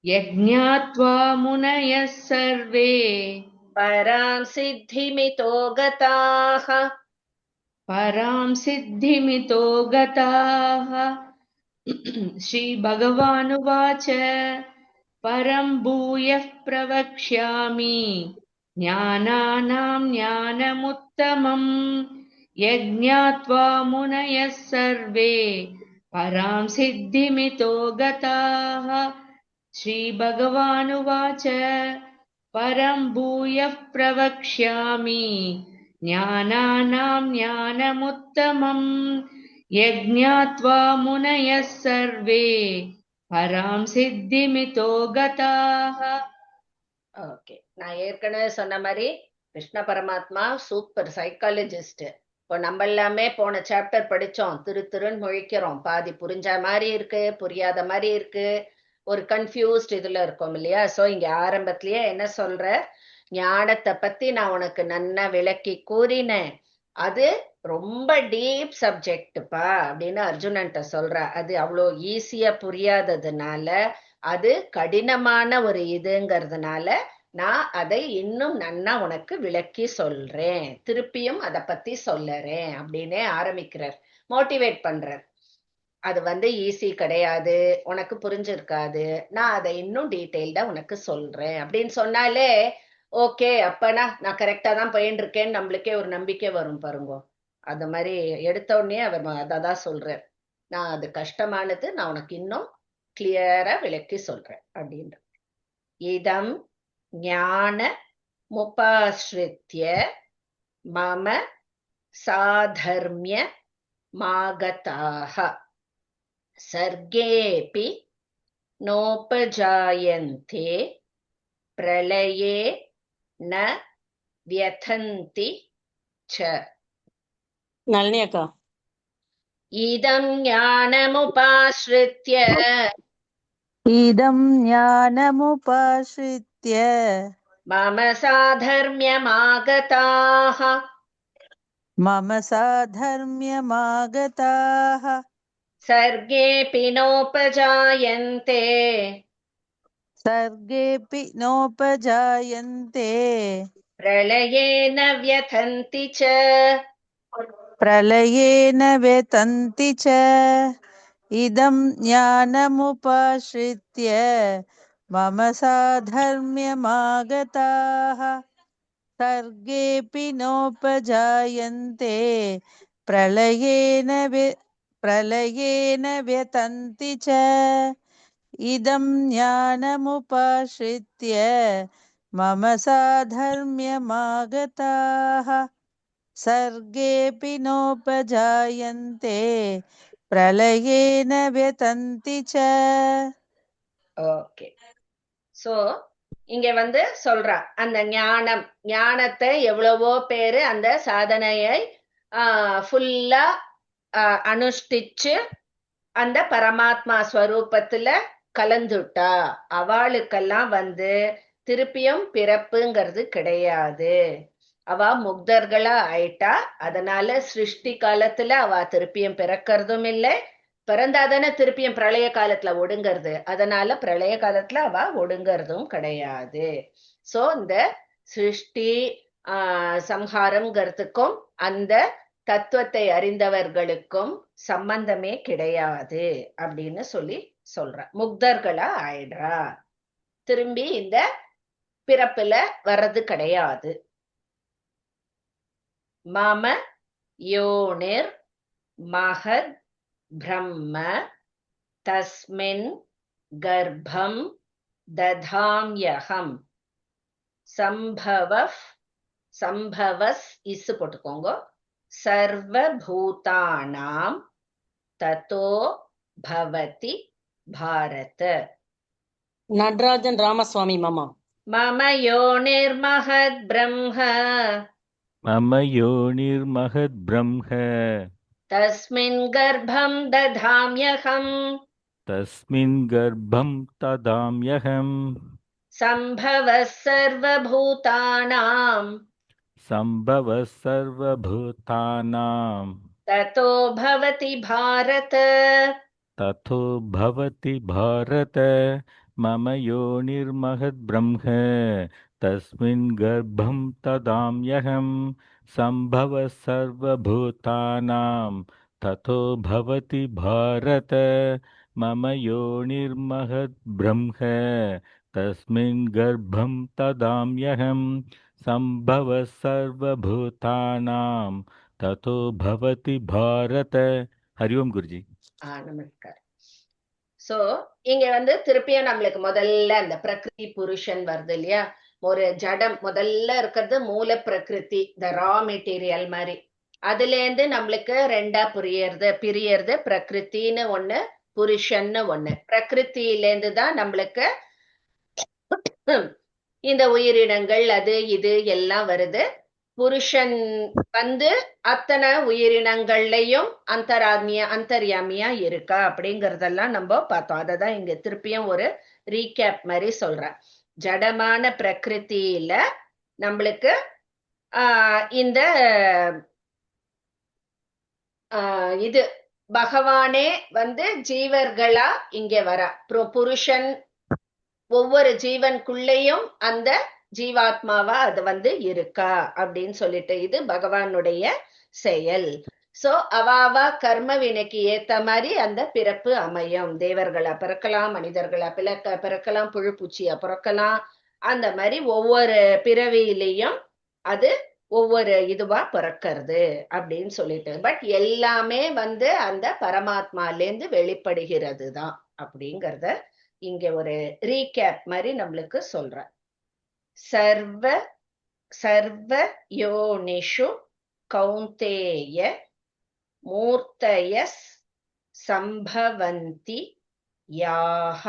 यज्ञात्वा मुनयः सर्वे பராம் சித்திமிதோ கதாः. परां सिद्धिमितो गताः. श्रीभगवानुवाच परं भूयः प्रवक्ष्यामि ज्ञानानां ज्ञानमुत्तमम् यज्ञात्वा मुनयः सर्वे परां सिद्धिमितो गताः. श्रीभगवानुवाच परं भूयः प्रवक्ष्यामि ज्ञानानां ज्ञानमुत्तमम् यज्ञात्वा मुनयः सर्वे परां सिद्धिमितो गताः. ஓகே, நான் ஏற்கனவே சொன்ன மாதிரி கிருஷ்ண பரமாத்மா சூப்பர் சைக்காலஜிஸ்ட். இப்போ நம்ம எல்லாமே போன சாப்டர் படிச்சோம், திருன்னு முழிக்கிறோம், பாதி புரிஞ்ச மாதிரி இருக்கு, புரியாத மாதிரி இருக்கு, ஒரு கன்ஃபியூஸ்ட் இதுல இருக்கோம் இல்லையா? சோ இங்க ஆரம்பத்திலேயே என்ன சொல்ற, ஞானத்தை பத்தி நான் உனக்கு நன்னா விளக்கி கூறினேன், அது ரொம்ப டீப் சப்ஜெக்ட்பா அப்படின்னு அர்ஜுனன்ட்ட சொல்ற. அது அவ்வளோ ஈஸியா புரியாததுனால, அது கடினமான ஒரு இதுங்கிறதுனால நான் அதை இன்னும் நன்னா உனக்கு விளக்கி சொல்றேன், திருப்பியும் அதை பத்தி சொல்லறேன் அப்படின்னே ஆரம்பிக்கிறார், மோட்டிவேட் பண்றார். அது ஈஸி கிடையாது, உனக்கு புரிஞ்சிருக்காது, நான் அதை இன்னும் டீட்டெயில்டா உனக்கு சொல்றேன் அப்படின்னு சொன்னாலே ஓகே, அப்பனா நான் கரெக்டா தான் போயின்னு இருக்கேன்னு நம்மளுக்கே ஒரு நம்பிக்கை வரும் பாருங்க. அந்த மாதிரி எடுத்த உடனே அவர் அதான் சொல்றார், நான் அது கஷ்டமானது, நான் உனக்கு இன்னும் கிளியரா விளக்கி சொல்றேன் அப்படின்ற. இதம் ஞான முபாஸ்ரித்ய மம சாதர்மிய மாகதாஹ சர்கேபி நோபஜாயந்தே பிரளயே ந வியதந்தி ச. நளினி அக்கா. இதம் ஞானமுபாஸ்ரித்ய இதம் ஞானமுபாஸ்ரித்ய மம சாதர்மியமாகதாஹ மம சாதர்மியமாகதாः சர்கேபி நோபஜாயந்தே சர்கேபி நோபஜாயந்தே பிரளயே ந வியதந்தி ச. பிரளயே ந வியதந்தி ச. இதம் ஞானமுபாஸ்ரித்ய மம சாதர்மியமாகதாः சர்கேபி நோபஜாயந்தே பிரளயே ந வியதந்தி ச. இதம் ஞானமுபாஸ்ரித்ய மம சாதர்மியமாகதாः சர்கேபி நோபஜாயந்தே பிரளயே ந வியதந்தி ச. ஓகே, சோ இங்க சொல்றா, அந்த ஞானத்தை எவ்வளவோ பேரு அந்த சாதனையை ஃபுல்லா அனுஷ்டிச்சு அந்த பரமாத்மா ஸ்வரூபத்துல கலந்துட்டா, அவளுக்கெல்லாம் திருப்பியும் பிறப்புங்கிறது கிடையாது அவ முக்தர்களா ஆயிட்டா. அதனால சிருஷ்டி காலத்துல அவ திருப்பியும் பிறக்கிறதும் இல்லை, பிறந்தாதானே திருப்பியும் பிரளய காலத்துல ஒடுங்கிறது. அதனால பிரளய காலத்துல அவ ஒடுங்கிறதும் கிடையாது. சோ இந்த சிருஷ்டி சம்ஹாரம்ங்கிறதுக்கும் அந்த தத்துவத்தை அறிந்தவர்களுக்கும் சம்பந்தமே கிடையாது அப்படின்னு சொல்ற. முக்தர்களா ஆயிடுறா, திரும்பி இந்த பிறப்புல வர்றது கிடையாது. மம யோனிர் மகத் பிரம்ம தஸ்மின் கர்ப்பம் ததாம்யகம் சம்பவஸ் இசு போட்டுக்கோங்க. சர்வபூதானாம் ததோ பவதி பாரத. நடராஜன் ராமசுவாமி மாமா. மம யோனிர் மகத் பிரம்ம मम योनिर्महद् ब्रह्म தஸ்மின் கர்ப்பம் ததாம்யகம் तस्मिन् गर्भं तदाम्यहम् சம்பவஸ் சர்வபூதானாம் सम्भवः सर्वभूतानां ததோ பவதி பாரத. ततो भवति भारत मम योनिर्महद् ब्रह्म तस्मिन् गर्भं तदाम्यहं सम्भवः सर्वभूतानां ततो भवति भारत मम योनिर्महद् ब्रह्म तस्मिन् गर्भं तदाम्यहं सम्भवः सर्वभूतानां ततो भवति भारत. हरि ओम गुरुजी. நமஸ்காரம். சோ இங்க திருப்பியும் நம்மளுக்கு முதல்ல அந்த பிரகிருதி புருஷன் வருது இல்லையா. ஒரு ஜடம் முதல்ல இருக்கிறது மூல பிரகிருதி, த ரா மெட்டீரியல் மாதிரி. அதுல இருந்து நம்மளுக்கு ரெண்டா பிரியறது பிரகிருத்தின்னு ஒண்ணு, புருஷன்னு ஒண்ணு. பிரகிருத்தில இருந்து தான் நம்மளுக்கு இந்த உயிரினங்கள் அது இது எல்லாம் வருது. புருஷன் அத்தனை உயிரினங்கள்லயும் அந்தர்யாமியா இருக்கா அப்படிங்கறதெல்லாம் நம்ம பார்த்தோம். அததான் இங்க திருப்பியும் ஒரு ரீகேப் மாதிரி சொல்றேன். ஜடமான பிரகிருதியில நம்மளுக்கு இந்த இது பகவானே ஜீவர்களா இங்க வர. புருஷன் ஒவ்வொரு ஜீவனுக்குள்ளேயும் அந்த ஜீவாத்மாவா அது இருக்கா அப்படின்னு சொல்லிட்டு இது பகவானுடைய செயல். சோ அவாவா கர்ம வினைக்கு ஏத்த மாதிரி அந்த பிறப்பு அமையும். தேவர்களா பிறக்கலாம், மனிதர்களா பிறக்கலாம், புழு பூச்சியா பிறக்கலாம். அந்த மாதிரி ஒவ்வொரு பிறவியிலையும் அது ஒவ்வொரு இதுவா பிறக்கிறது அப்படின்னு சொல்லிட்டு. பட் எல்லாமே அந்த பரமாத்மாலேருந்து வெளிப்படுகிறது தான் அப்படிங்கறத இங்க ஒரு ரீகேப் மாதிரி நம்மளுக்கு சொல்ற. சர்வ யோனிஷு கௌந்தேய மூர்த்தயஸ் சம்பவந்தி யாஹ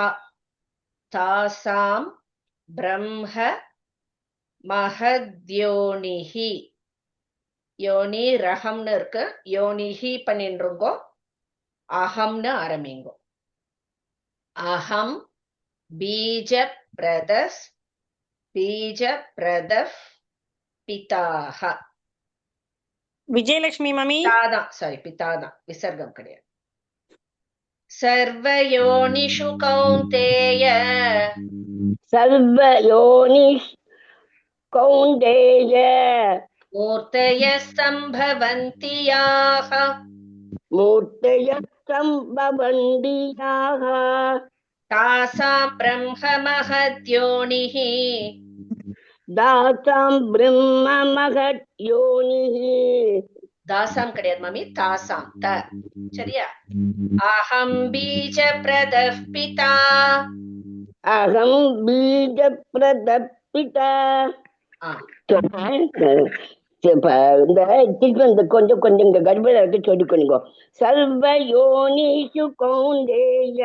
தாசாம் பிரம்ம மஹத்யோனிஹி. யோனி ரஹம்னு இருக்கு, யோனிஹி பண்ணிருங்கோ, அகம்னு ஆரம்பிங்கோ. அகம் பீஜ பிரதப் பிதாக. விஜயலட்சுமி மாமி. பிதாதான், விசர்க்கம் கிடையாது. சர்வயோனிஷு கௌந்தேய மூர்த்தய சம்பவந்தி யாஹ தாசாம் பிரம்ம மஹத்யோனிஹ தாசாம் கிடையாது மாமி, தாசாம் த. சரியா? அகம் பீஜ பிரதப் பிதா. கொஞ்சம் கொஞ்சம் இங்க கர்ப்ப சொல்லிக்கொள்ளுங்க. சர்வ யோனிஷு கௌந்தேய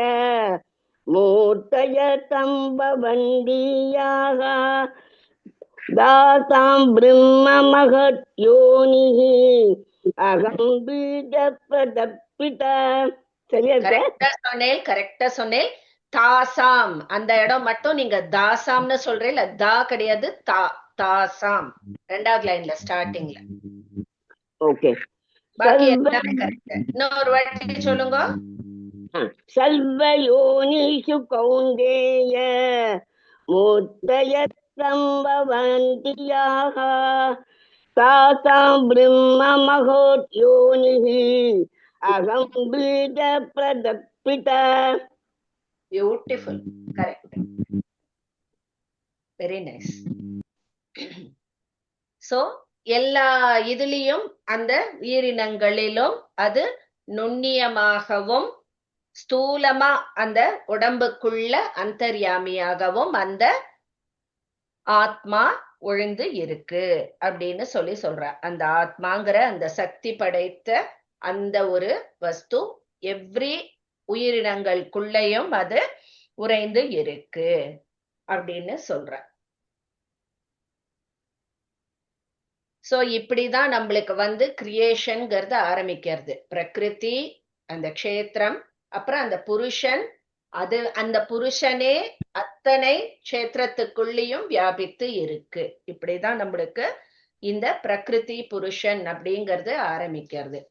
மூர்த்தய சம்பவந்தியாக தாசாம் பிரம்ம மகத் யோனிஹி அகம் பீஜ பிரதப்பிதா. சரியா? கரெக்டா சொன்னேன். தாசாம் அந்த இடம் மட்டும் நீங்க தாசாம்னு சொல்றீங்க, தா கிடையாது, தா. தாசாம் ரெண்டாவது லைன்ல ஸ்டார்டிங்ல. ஓகே. பாக்கி எல்லாமே கரெக்ட். இன்னொரு வாட்டி சொல்லுங்க. சர்வயோனிஷு கௌந்தேய மூர்த்தய சம்பவந்தி யாஹ தாசாம் பிரம்ம மகோத்யோனிஹி அகம் பீஜ பிரதப்பித. Beautiful, correct, very nice. So எல்லா இதுலயும் அந்த உயிரினங்களிலும் அது நுண்ணியமாகவும் ஸ்தூலமா அந்த உடம்புக்குள்ள அந்தர்யாமியாகவும் அந்த ஆத்மா ஒழுந்து இருக்கு அப்படின்னு சொல்ற. அந்த ஆத்மாங்கிற அந்த சக்தி படைத்த அந்த ஒரு வஸ்து எவ்ரி உயிரினங்களுக்குள்ளேயும் அது உறைந்து இருக்கு அப்படின்னு சொல்ற. சோ இப்படிதான் நம்மளுக்கு வந்து கிரியேஷன்ங்கிறது ஆரம்பிக்கிறது. பிரகிருதி, அந்த க்ஷேத்திரம், அப்புறம் அந்த புருஷன், அது அந்த புருஷனே அத்தனை க்ஷேத்திரத்துக்குள்ளேயும் வியாபித்து இருக்கு. இப்படிதான் நம்மளுக்கு இந்த பிரகிருதி புருஷன் அப்படிங்கிறது ஆரம்பிக்கிறது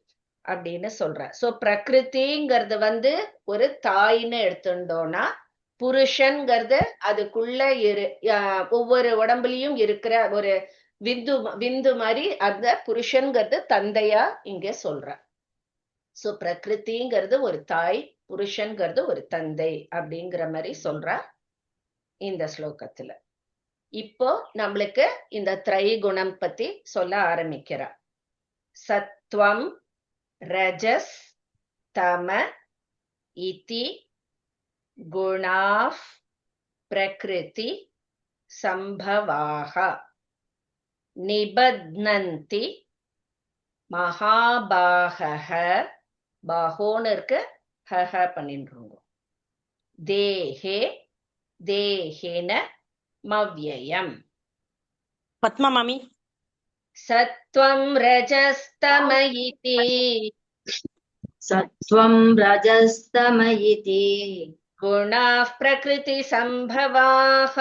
அப்படின்னு சொல்ற. சோ பிரகிருதிங்கிறது வந்து ஒரு தாய்ன்னு எடுத்துட்டோம்னா, புருஷன்ங்கிறது அதுக்குள்ள ஒவ்வொரு உடம்புலயும் இருக்கிற ஒரு விந்து மாதிரி அந்த புருஷன்கிறது தந்தையா இங்க சொல்ற. சோ பிரகிருதிங்கிறது ஒரு தாய், புருஷன்கிறது ஒரு தந்தை அப்படிங்கிற மாதிரி சொல்ற இந்த ஸ்லோகத்துல. இப்போ நம்மளுக்கு இந்த திரைகுணம் பத்தி சொல்ல ஆரம்பிக்கிறா. சத்வம் ரஜஸ் தம இதி குணாஃப் பிரகிருதி சம்பவாஹ நிபத்னந்தி மகாபாகஹ. பாகோன்னு இருக்கு, ஹஹ பண்ணிடுறோங்க. தேஹே தேஹேன மவ்யயம். பத்மா மாமி. சத்வம் ரஜஸ்தம இதி சத்வம் ரஜஸ்தம இதி குணாஃப் பிரகிருதி சம்பவாஹ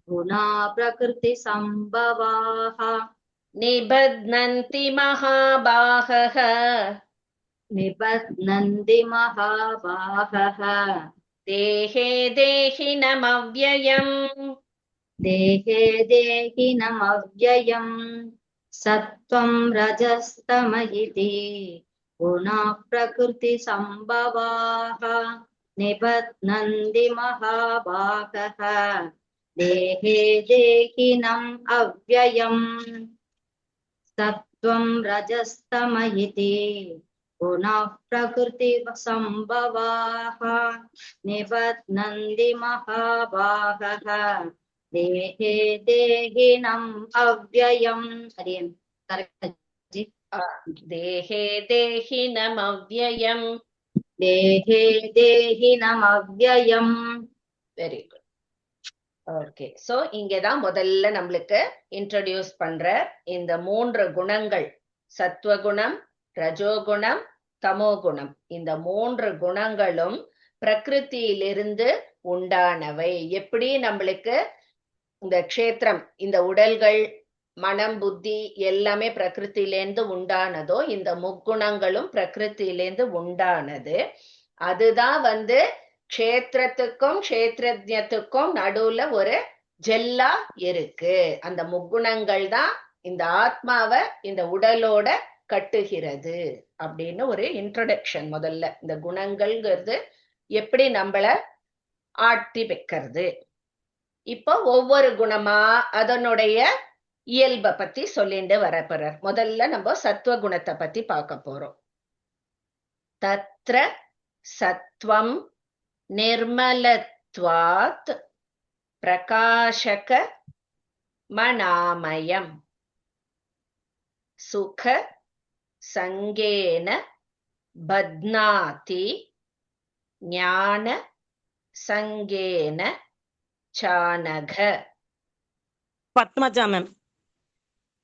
குணா பிரகிருதி சம்பவாஹ நிபத்னந்தி மகாபாகஹ நிபத்னந்தி மகாபாகஹ தேஹே தேஹினமவ்யயம். தேஹே தேஹினமவ்யயம். சத்வம் ரஜஸ்தம இதி குணா பிரகிருதி சம்பவாஹ நிபத்னந்தி மகாபாகஹ தேஹே தேஹினம் அவ்யயம். சத்வம் ரஜஸ்தம இதி குணः பிரகிருதி சம்பவாஹ நிபத்னந்தி மகாபாகஹ தேஹே தேஹினம் அவ்யயம். ஹரியன் கரெக்ட் ஜி. தேஹே தேஹினமவ்யயம். தேஹே தேஹினம் அவ்யயம். Very good. ஓகே. சோ இங்கதான் முதல்ல நம்மளுக்கு இன்ட்ரோடியூஸ் பண்ற இந்த 3 குணங்கள், சத்வகுணம், ரஜோகுணம், தமோகுணம். இந்த 3 குணங்களும் பிரகிருதியிலிருந்து உண்டானவை. எப்படி நம்மளுக்கு இந்த க்ஷேத்திரம், இந்த உடல்கள், மனம், புத்தி எல்லாமே பிரகிருதியிலேருந்து உண்டானதோ, இந்த முக்குணங்களும் பிரகிருதியிலேருந்து உண்டானது. அதுதான் வந்து க்ஷேத்திரத்துக்கும் க்ஷேத்ரஜ்ஞத்துக்கும் நடுவுல ஒரு ஜெல்லா இருக்கு. அந்த முக்குணங்கள் தான் இந்த ஆத்மாவை இந்த உடலோட கட்டுகிறது அப்படின்னு ஒரு இன்ட்ரோடக்ஷன். முதல்ல இந்த குணங்கள்ங்கிறது எப்படி நம்மள ஆட்டி வைக்கிறது. இப்போ ஒவ்வொரு குணமா அதனுடைய இயல்பை பத்தி சொல்லிட்டு வரப்போறார். முதல்ல நம்ம சத்துவ குணத்தை பத்தி பார்க்க போறோம். தத்ர சத்வம் நிர்மலத்வாத் பிரகாசக மனாமயம் சுக சங்கேன பத்னாதி ஞான சங்கேன சானக. பத்மஜா மேம்.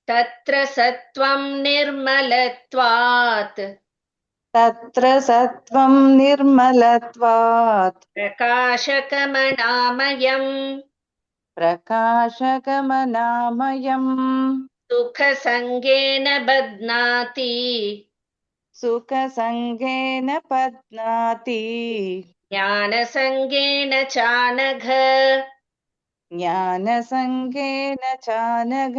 தத்ர சத்வம் நிர்மலத்வாத் तत्र सत्वं निर्मलत्वात् பிரகாசகமனாமயம் प्रकाशकमनामयम् सुखसङ्गेन बध्नाति सुखसङ्गेन पद्नाति ज्ञानसङ्गेन चानघ ज्ञानसङ्गेन चानघ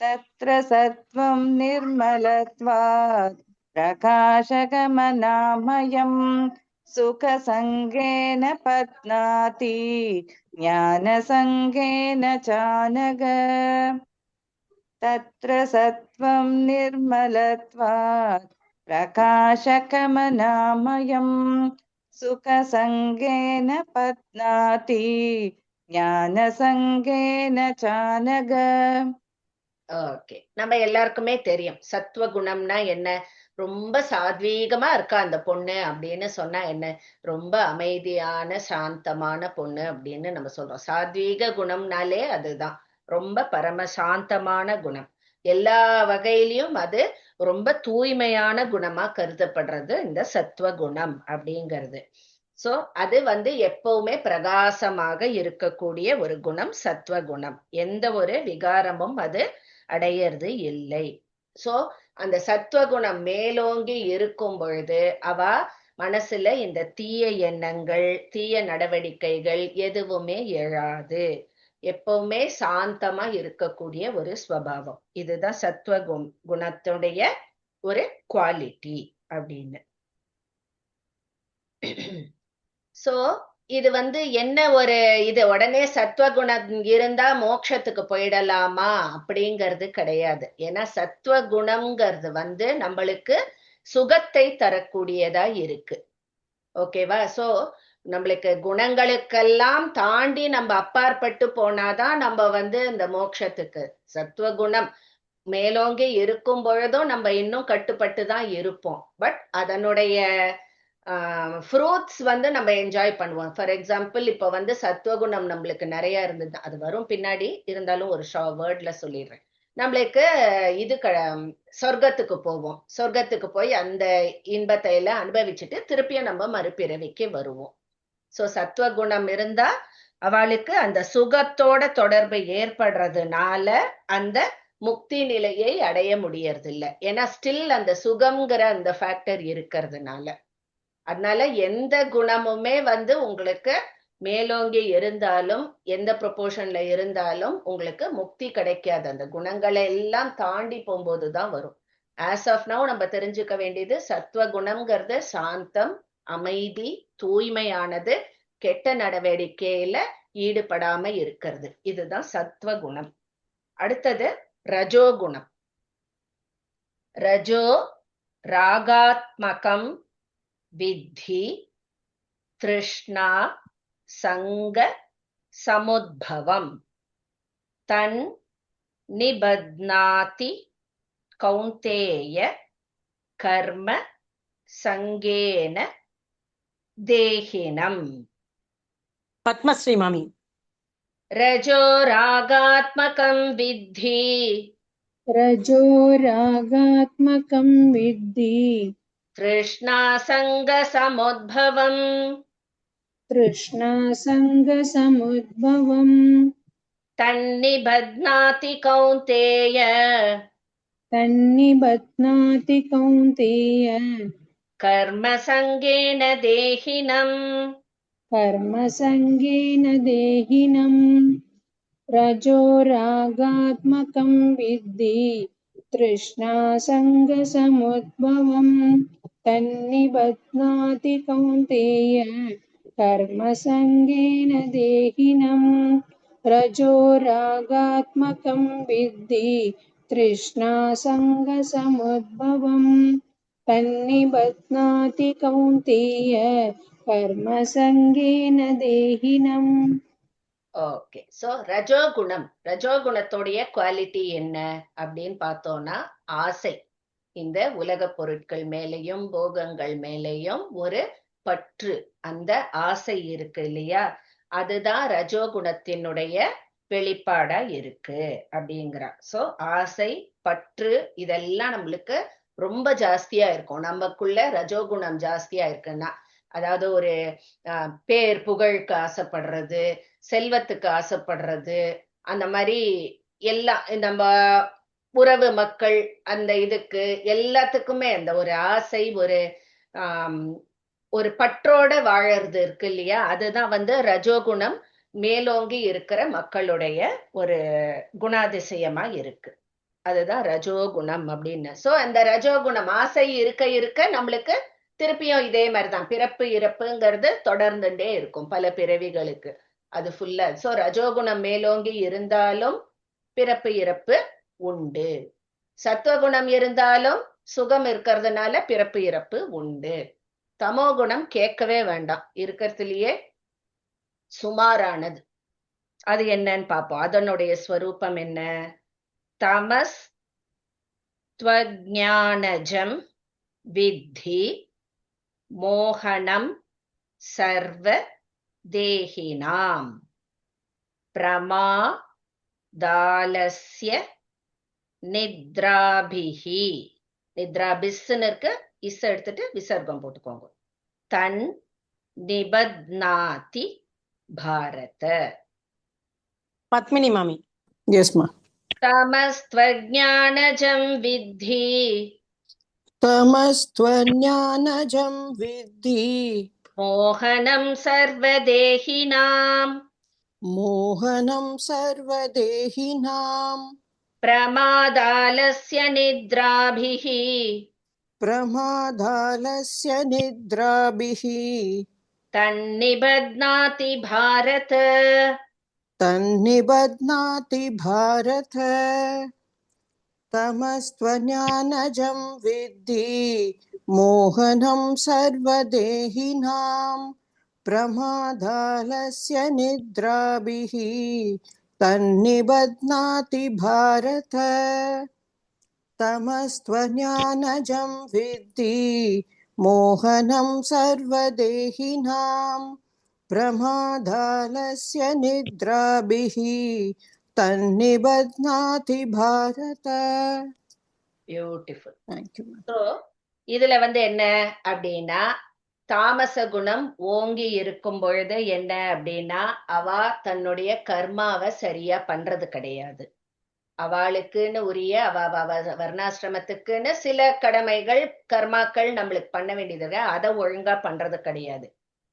तत्र सत्त्वं निर्मलत्वात् प्रकाशकमनामयम् सुखसङ्गेन पद्नाति ज्ञानसङ्गेन चानघ तत्र सत्त्वं निर्मलत्वात् प्रकाशकमनामयम् सुखसङ्गेन पद्नाति ஞானசங்கேன சானக. ஓகே, நம்ம எல்லாருக்குமே தெரியும் சத்துவகுணம்னா என்ன. ரொம்ப சாத்வீகமா இருக்கா அந்த பொண்ணு அப்படின்னு சொன்னா என்ன, ரொம்ப அமைதியான சாந்தமான பொண்ணு அப்படின்னு நம்ம சொல்றோம். சாத்வீக குணம்னாலே அதுதான், ரொம்ப பரம சாந்தமான குணம். எல்லா வகையிலயும் அது ரொம்ப தூய்மையான குணமா கருதப்படுறது இந்த சத்துவகுணம் அப்படிங்கிறது. சோ அது எப்பவுமே பிரகாசமாக இருக்கக்கூடிய ஒரு குணம் சத்துவகுணம். எந்த ஒரு விகாரமும் அது அடையிறது இல்லை. சோ அந்த சத்துவகுணம் மேலோங்கி இருக்கும் பொழுது அவ மனசுல இந்த தீய எண்ணங்கள் தீய நடவடிக்கைகள் எதுவுமே எழாது. எப்பவுமே சாந்தமா இருக்கக்கூடிய ஒரு ஸ்வபாவம். இதுதான் சத்துவ குணத்துடைய ஒரு குவாலிட்டி அப்படின்னு. சோ இது என்ன ஒரு இது உடனே சத்துவகுணம் இருந்தா மோட்சத்துக்கு போயிடலாமா அப்படிங்கிறது கிடையாது. ஏன்னா சத்துவகுணம்ங்கிறது நம்மளுக்கு சுகத்தை தரக்கூடியதா இருக்கு. ஓகேவா? சோ நம்மளுக்கு குணங்களுக்கெல்லாம் தாண்டி நம்ம அப்பாற்பட்டு போனாதான் நம்ம இந்த மோட்சத்துக்கு. சத்துவகுணம் மேலோங்கி இருக்கும் பொழுதும் நம்ம இன்னும் கட்டுப்பட்டு தான் இருப்போம். பட் அதனுடைய ஃப்ரூட்ஸ் நம்ம என்ஜாய் பண்ணுவோம். ஃபார் எக்ஸாம்பிள் இப்ப சத்துவகுணம் நம்மளுக்கு நிறைய இருந்தது, அது வரும் பின்னாடி, இருந்தாலும் ஒரு வேர்ட்ல சொல்லிடுறேன். நம்மளுக்கு இது சொர்க்கத்துக்கு போவோம். சொர்க்கத்துக்கு போய் அந்த இன்பத்தை எல்லாம் அனுபவிச்சுட்டு திருப்பியும் நம்ம மறுபிறவிக்கு வருவோம். சோ சத்துவகுணம் இருந்தா அவளுக்கு அந்த சுகத்தோட தொடர்பு ஏற்படுறதுனால அந்த முக்தி நிலையை அடைய முடியறது இல்லை. ஏன்னா ஸ்டில் அந்த சுகம்ங்கிற அந்த ஃபேக்டர் இருக்கிறதுனால. அதனால எந்த குணமுமே உங்களுக்கு மேலோங்கி இருந்தாலும் எந்த ப்ரொபோர்ஷன்ல இருந்தாலும் உங்களுக்கு முக்தி கிடைக்காது. அந்த குணங்களை எல்லாம் தாண்டி போகும்போதுதான் வரும். ஆஸ் ஆஃப் நவ் நம்ம தெரிஞ்சுக்க வேண்டியது சத்துவ குணம்ங்கிறது சாந்தம், அமைதி, தூய்மையானது, கெட்ட நடவடிக்கையில ஈடுபடாம இருக்கிறது. இதுதான் சத்துவ குணம். அடுத்தது ரஜோகுணம். ரஜோ ராகாத்மகம் வித்தி திருஷ்ணா சங்க சமுத்பவம் தன் நிபத்னாதி கௌந்தேய கர்ம சங்கேன தேஹினம். பத்மஸ்ரீ மாமி. ரஜோ ராகாத்மகம் வித்தி. रजो रागात्मकं विद्धि तृष्णासङ्गसमुद्भवम् तृष्णासङ्गसमुद्भवम् तन्निबध्नाति कौन्तेय तन्निबध्नाति कौन्तेय कर्मसङ्गेन देहिनम् कर्मसङ्गेन देहिनम् रजो रागात्मकं विद्धि तृष्णासङ्गसमुद्भवम् तन्निबध्नाति कौन्तेय कर्मसङ्गेन देहिनम् रजो रागात्मकं विद्धि तृष्णासङ्गसमुद्भवम् तन्निबध्नाति कौन्तेय कर्मसङ्गेन देहिनम्. ஓகே, சோ ரஜோகுணம், ரஜோகுணத்தோடைய குவாலிட்டி என்ன அப்படின்னு பார்த்தோம்னா ஆசை. இந்த உலக பொருட்கள் மேலையும் போகங்கள் மேலையும் ஒரு பற்று, அந்த ஆசை இருக்கு இல்லையா, அதுதான் ரஜோகுணத்தினுடைய வெளிப்பாடா இருக்கு அப்படிங்கிறா. சோ ஆசை, பற்று இதெல்லாம் நம்மளுக்கு ரொம்ப ஜாஸ்தியா இருக்கும். நமக்குள்ள ரஜோகுணம் ஜாஸ்தியா இருக்குன்னா அதாவது ஒரு பேர் புகழுக்கு ஆசைப்படுறது, செல்வத்துக்கு ஆசைப்படுறது, அந்த மாதிரி எல்லாம் நம்ம உறவு மக்கள் அந்த இதுக்கு எல்லாத்துக்குமே அந்த ஒரு ஆசை, ஒரு பற்றோட வாழறது இருக்கு இல்லையா, அதுதான் வந்து ரஜோகுணம் மேலோங்கி இருக்கிற மக்களுடைய ஒரு குணாதிசயமா இருக்கு. அதுதான் ரஜோகுணம் அப்படின்னு. சோ அந்த ரஜோகுணம் ஆசை இருக்க இருக்க நம்மளுக்கு திருப்பியும் இதே மாதிரிதான் பிறப்பு இறப்புங்கிறது தொடர்ந்துட்டே இருக்கும் பல பிறவிகளுக்கு. அது ஃபுல்லா. சோ ரஜோகுணம் மேலோங்கி இருந்தாலும் பிறப்பு இறப்பு உண்டு. சத்துவகுணம் இருந்தாலும் சுகம் இருக்கிறதுனால பிறப்பு இறப்பு உண்டு. தமோ குணம் கேட்கவே வேண்டாம், இருக்கிறதுலயே சுமாரானது. அது என்னன்னு பார்ப்போம். அதனுடைய ஸ்வரூபம் என்ன? தமஸ் த்வஞானஜம் வித்தி மோகனம் சர்வ தேஹினாம் பிரமாதாலஸ்ய நித்ராபிஹி. நித்ராபிஸ்ன்னு இருக்கு, இஸ் எடுத்துட்டு விசர்க்கம் போட்டுக்கோங்க. தன் நிபத்னாதி பாரத. பத்மினி மாமி. எஸ் மா. தமஸ்த்வஞானஜம் வித்தி தமஸ்த்வஞானஜம் வித்தி மோகனம் சர்வதேஹினாம் மோகனம் சர்வதேஹினாம் பிரமாதாலஸ்ய நித்ராபிஹி பிரமாதாலஸ்ய நித்ராபிஹி தன்னிபத்னாதி பாரத தன்னிபத்னாதி பாரத. தமஸ்த்வஞானஜம் வித்தி மோகனம் சர்வதேஹினாம் பிரமாதாலஸ்ய நித்ராபிஹி தன்னிபத்னாதி பாரத. தமஸ்த்வஞானஜம் வித்தி மோகனம் சர்வதேஹினாம் பிரமாதாலஸ்ய நித்ராபிஹி தன்னிபத்னாதி பாரத. பியூட்டிஃபுல். தேங்க்யூ. ஸோ இதுல வந்து என்ன அப்படின்னா, தாமச குணம் ஓங்கி இருக்கும் பொழுது என்ன அப்படின்னா, அவ தன்னுடைய கர்மாவை சரியா பண்றது கிடையாது. அவளுக்குன்னு உரிய அவ வர்ணாசிரமத்துக்குன்னு சில கடமைகள் கர்மாக்கள் நம்மளுக்கு பண்ண வேண்டியது, அதை ஒழுங்கா பண்றது கிடையாது.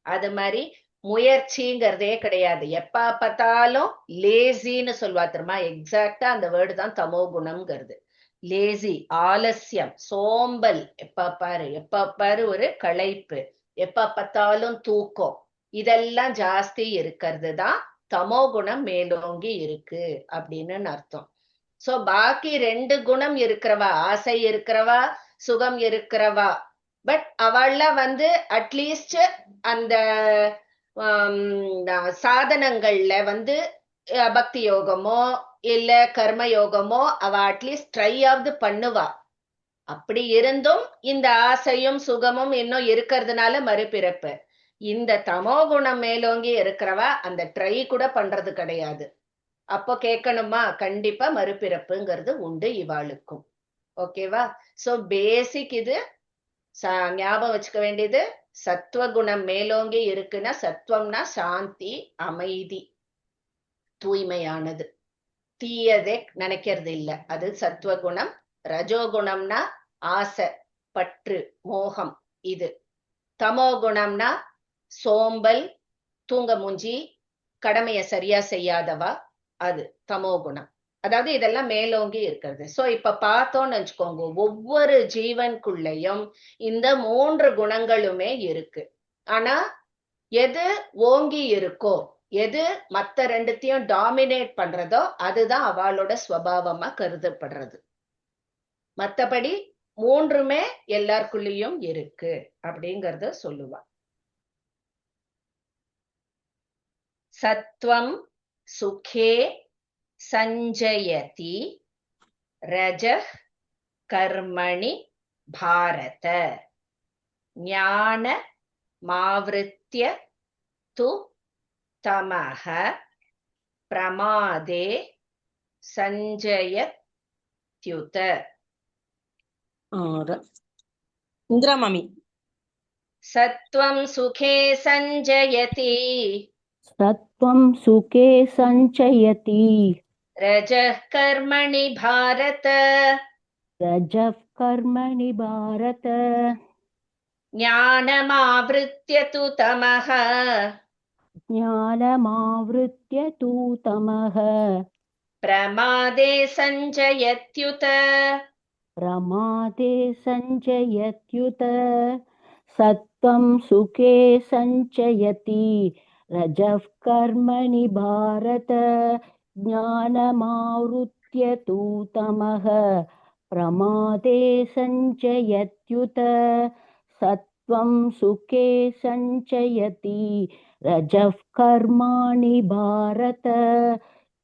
அது மாதிரி முயற்சிங்கிறதே கிடையாது. எப்ப பார்த்தாலும் லேசின்னு சொல்வா தெரியுமா? எக்ஸாக்டா அந்த வேர்டு தான் தமோ குணம்ங்கிறது. லேசி, ஆலசியம், சோம்பல், எப்ப பாரு ஒரு களைப்பு, எப்ப பார்த்தாலும் தூக்கம், இதெல்லாம் ஜாஸ்தி இருக்கிறது தான் தமோ குணம் மேலோங்கி இருக்கு அப்படின்னு அர்த்தம். சோ பாக்கி ரெண்டு குணம் இருக்கிறவா, ஆசை இருக்கிறவா, சுகம் இருக்கிறவா, பட் அவள்லாம் வந்து அட்லீஸ்ட் அந்த சாதனங்கள்ல வந்து பக்தி யோகமோ இல்ல கர்ம யோகமோ அவ அட்லீஸ்ட் ட்ரையாவது பண்ணுவா. அப்படி இருந்தும் இந்த ஆசையும் சுகமும் இன்னும் இருக்கிறதுனால மறுபிறப்பு. இந்த தமோ குணம் மேலோங்கி இருக்கிறவா அந்த ட்ரை கூட பண்றது கிடையாது. அப்போ கேட்கணுமா? கண்டிப்பா மறுபிறப்புங்கிறது உண்டு இவாளுக்கும். ஓகேவா? சோ பேசிக் இது ஞாபகம் வச்சுக்க வேண்டியது. சத்துவகுணம் மேலோங்கி இருக்குன்னா, சத்துவம்னா சாந்தி, அமைதி, தூய்மையானது, தீயதே நினைக்கிறது இல்ல, அது சத்துவகுணம். ரஜோகுணம்னா ஆசை, பற்று, மோகம், இது. தமோ குணம்னா சோம்பல், தூங்க மூஞ்சி, கடமைய சரியா செய்யாதவா, அது தமோ குணம். அதாவது இதெல்லாம் மேலோங்கி இருக்கிறது. சோ இப்ப பார்த்தோம்னு வச்சுக்கோங்க, ஒவ்வொரு ஜீவனுக்குள்ளயும் இந்த 3 குணங்களுமே இருக்கு. ஆனா எது ஓங்கி இருக்கோ, எது மத்த ரெண்டுத்தையும் டாமினேட் பண்றதோ அதுதான் அவளோட ஸ்வபாவமா கருதப்படுறது. மத்தபடி 3மே எல்லாருக்குள்ளயும் இருக்கு அப்படிங்கறத சொல்லுவா. சத்வம் சுகே சஞ்சயதி ரஜः கர்மணி பாரத ஞான மாவ்ருத்ய து தமஹ பிரமாதே சஞ்சயத்யுத. இந்திரா மாமி. सत्त्वं सुखे सञ्जयति सत्त्वं सुखे सञ्चयति रजः कर्मणि भारत रजः कर्मणि भारत ज्ञानमावृत्य तु तमः ज्ञानमावृत्य तु तमः प्रमादे सञ्जयत्युत प्रमादे सञ्चयत्युत सत्त्वं सुखे सञ्चयति रजः कर्मणि भारत ज्ञानमावृत्य तु तमः प्रमादे सञ्चयत्युत सत्त्वं सुखे सञ्चयति रजः कर्माणि भारत